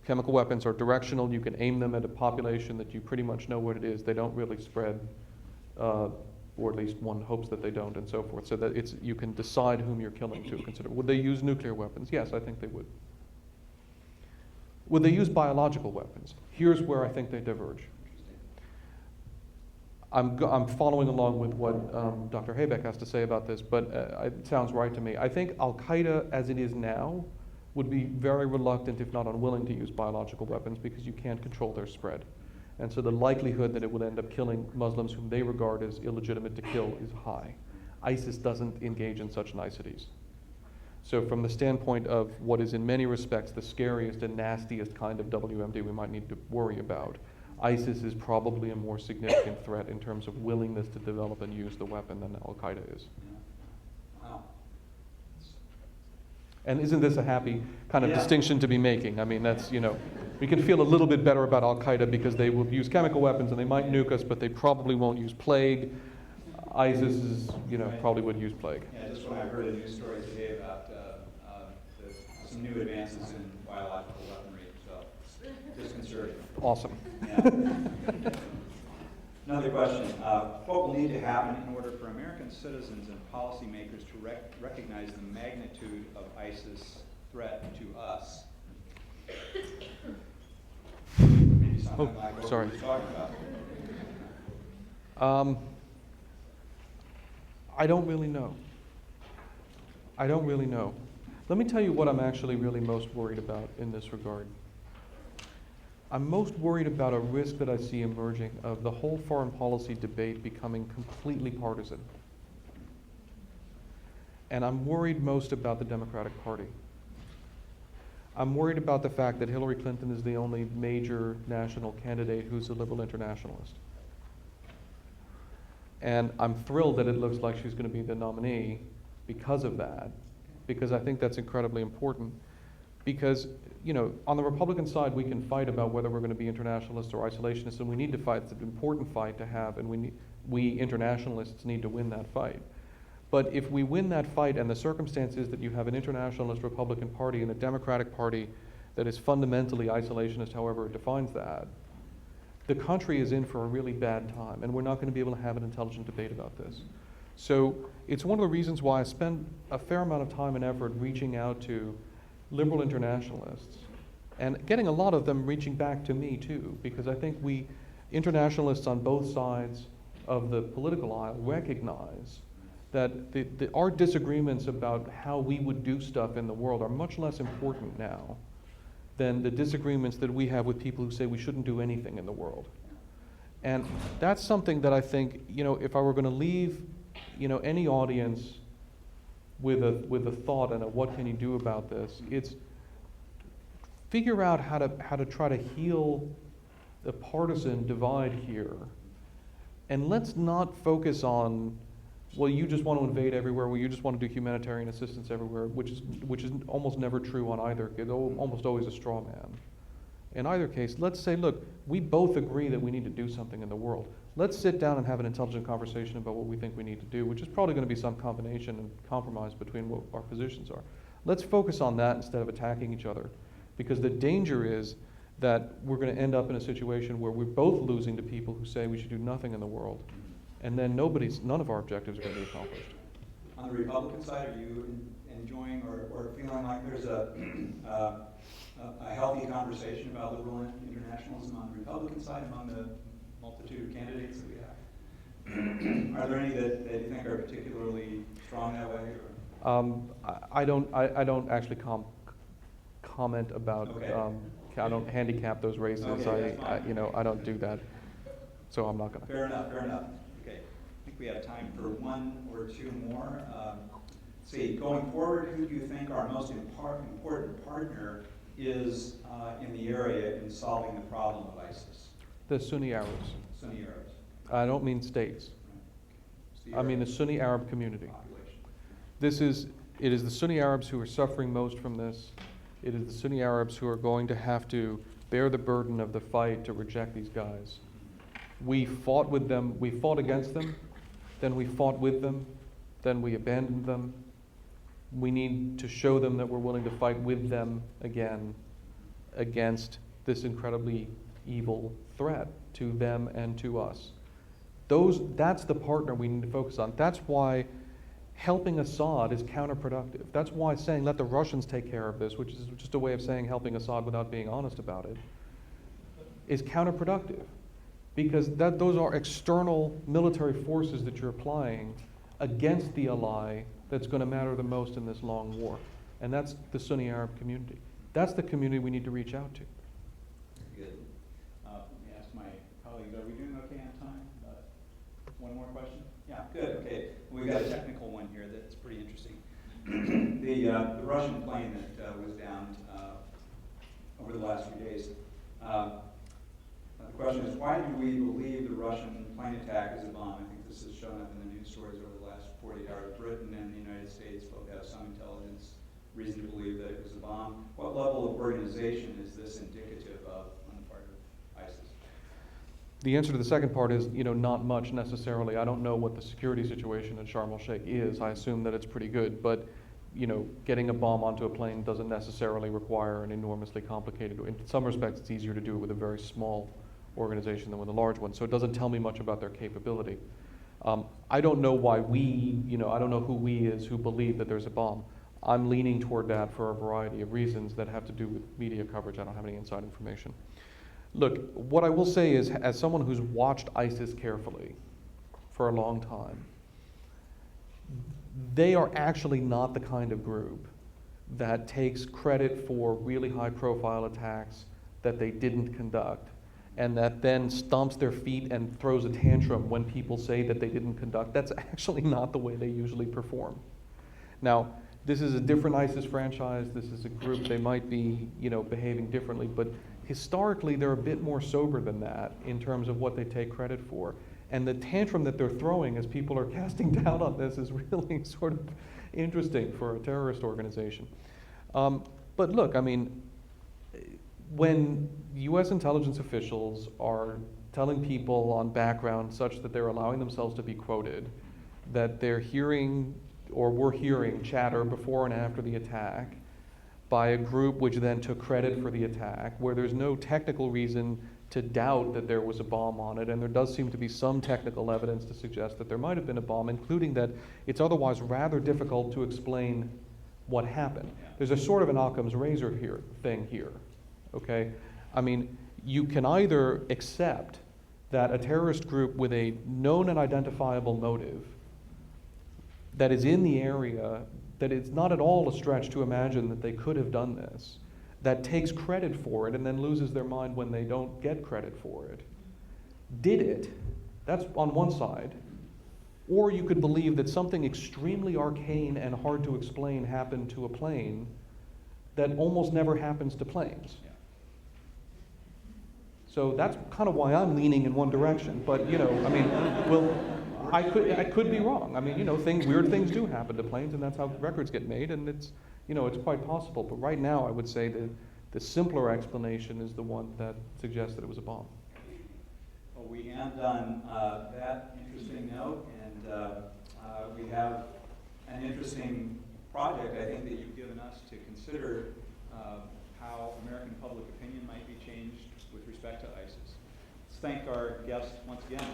B: Chemical weapons are directional. You can aim them at a population that you pretty much know what it is. They don't really spread, or at least one hopes that they don't, and so forth. So that you can decide whom you're killing to consider. Would they use nuclear weapons? Yes, I think they would. Would they use biological weapons? Here's where I think they diverge. I'm following along with what Dr. Haybeck has to say about this, but it sounds right to me. I think Al-Qaeda, as it is now, would be very reluctant, if not unwilling, to use biological weapons because you can't control their spread. And so the likelihood that it would end up killing Muslims whom they regard as illegitimate to kill is high. ISIS doesn't engage in such niceties. So from the standpoint of what is in many respects the scariest and nastiest kind of WMD we might need to worry about,
C: ISIS is probably a more significant threat in terms of willingness to develop and use the weapon than Al-Qaeda is.
A: Yeah. Wow.
C: And isn't this a happy kind of
A: Yeah.
C: distinction to be making? I mean, that's, we can feel a little bit better about Al-Qaeda because they will use chemical weapons and they might nuke us, but they probably won't use plague. ISIS is, probably would use plague.
A: Yeah, just when I heard a news story today about some new advances in biological weaponry, so disconcerting.
C: Awesome.
A: Yeah. Another question. What will need to happen in order for American citizens and policymakers to recognize the magnitude of ISIS threat to us? Maybe something like what
C: sorry.
A: we were talking about.
C: I don't really know. Let me tell you what I'm actually really most worried about in this regard. I'm most worried about a risk that I see emerging of the whole foreign policy debate becoming completely partisan. And I'm worried most about the Democratic Party. I'm worried about the fact that Hillary Clinton is the only major national candidate who's a liberal internationalist. And I'm thrilled that it looks like she's going to be the nominee because of that, because I think that's incredibly important. Because, on the Republican side, we can fight about whether we're going to be internationalists or isolationists, and we need to fight. It's an important fight to have, and we internationalists need to win that fight. But if we win that fight, and the circumstance is that you have an internationalist Republican Party and a Democratic Party that is fundamentally isolationist, however it defines that, the country is in for a really bad time, and we're not going to be able to have an intelligent debate about this. So it's one of the reasons why I spend a fair amount of time and effort reaching out to liberal internationalists, and getting a lot of them reaching back to me too, because I think we internationalists on both sides of the political aisle recognize that our disagreements about how we would do stuff in the world are much less important now than the disagreements that we have with people who say we shouldn't do anything in the world. And that's something that I think, if I were going to leave, any audience with a thought and a what can you do about this, it's figure out how to try to heal the partisan divide here. And let's not focus on, well, you just want to invade everywhere, well, you just want to do humanitarian assistance everywhere, which is almost never true on either. It's almost always a straw man. In either case, let's say, look, we both agree that we need to do something in the world. Let's sit down and have an intelligent conversation about what we think we need to do, which is probably going to be some combination and compromise between what our positions are. Let's focus on that instead of attacking each other, because the danger is that we're going to end up in a situation where we're both losing to people who say we should do nothing in the world, and then none of our objectives are going to be accomplished.
A: On the Republican side, are you enjoying or feeling like there's a healthy conversation about liberal internationalism on the Republican side among the multitude of candidates that we have? Are there any that you think are particularly strong that way? Or?
C: I don't actually comment about.
A: Okay.
C: I don't handicap those races.
A: Okay,
C: I don't do that. So I'm not going to.
A: Fair enough. Okay. I think we have time for one or two more. Going forward, who do you think our most important partner is in the area in solving the problem of ISIS?
C: The Sunni Arabs.
A: Sunni Arabs.
C: I don't mean states. I mean the Sunni Arab community.
A: Population.
C: It is the Sunni Arabs who are suffering most from this. It is the Sunni Arabs who are going to have to bear the burden of the fight to reject these guys. We fought with them, we fought against them, then we fought with them, then we abandoned them. We need to show them that we're willing to fight with them again against this incredibly evil threat to them and to us. That's the partner we need to focus on. That's why helping Assad is counterproductive. That's why saying let the Russians take care of this, which is just a way of saying helping Assad without being honest about it, is counterproductive. Because those are external military forces that you're applying against the ally that's going to matter the most in this long war. And that's the Sunni Arab community. That's the community we need to reach out to.
A: Good. Let me ask my colleagues, are we doing okay on time? One more question? Yeah, good, okay. We've got a technical one here that's pretty interesting. The Russian plane that was downed over the last few days, The question is, why do we believe the Russian plane attack is a bomb? I think this has shown up in the news stories over the last 48 hours. Britain and the United States both have some intelligence reason to believe that it was a bomb. What level of organization is this indicative of on the part of ISIS?
C: The answer to the second part is, not much necessarily. I don't know what the security situation in Sharm el-Sheikh is. I assume that it's pretty good, but getting a bomb onto a plane doesn't necessarily require an enormously complicated. In some respects, it's easier to do it with a very small organization than with a large one. So it doesn't tell me much about their capability. I don't know why I don't know who we is who believe that there's a bomb. I'm leaning toward that for a variety of reasons that have to do with media coverage. I don't have any inside information. Look, what I will say is, as someone who's watched ISIS carefully for a long time, they are actually not the kind of group that takes credit for really high-profile attacks that they didn't conduct, and that then stomps their feet and throws a tantrum when people say that they didn't conduct. That's actually not the way they usually perform. Now, this is a different ISIS franchise. This is a group, they might be, behaving differently, but historically they're a bit more sober than that in terms of what they take credit for. And the tantrum that they're throwing as people are casting doubt on this is really sort of interesting for a terrorist organization. But look, when US intelligence officials are telling people on background such that they're allowing themselves to be quoted, that they're hearing or were hearing chatter before and after the attack by a group which then took credit for the attack, where there's no technical reason to doubt that there was a bomb on it, and there does seem to be some technical evidence to suggest that there might have been a bomb, including that it's otherwise rather difficult to explain what happened. There's a sort of an Occam's razor thing here, okay? You can either accept that a terrorist group with a known and identifiable motive that is in the area, that it's not at all a stretch to imagine that they could have done this, that takes credit for it and then loses their mind when they don't get credit for it, did it. That's on one side. Or you could believe that something extremely arcane and hard to explain happened to a plane that almost never happens to planes. So that's kind of why I'm leaning in one direction. But I could be wrong. Weird things do happen to planes, and that's how records get made, and it's quite possible. But right now, I would say that the simpler explanation is the one that suggests that it was a bomb.
A: Well, we end on that interesting note, and we have an interesting project, I think, that you've given us to consider how American public opinion might be changed with respect to ISIS. Let's thank our guests once again.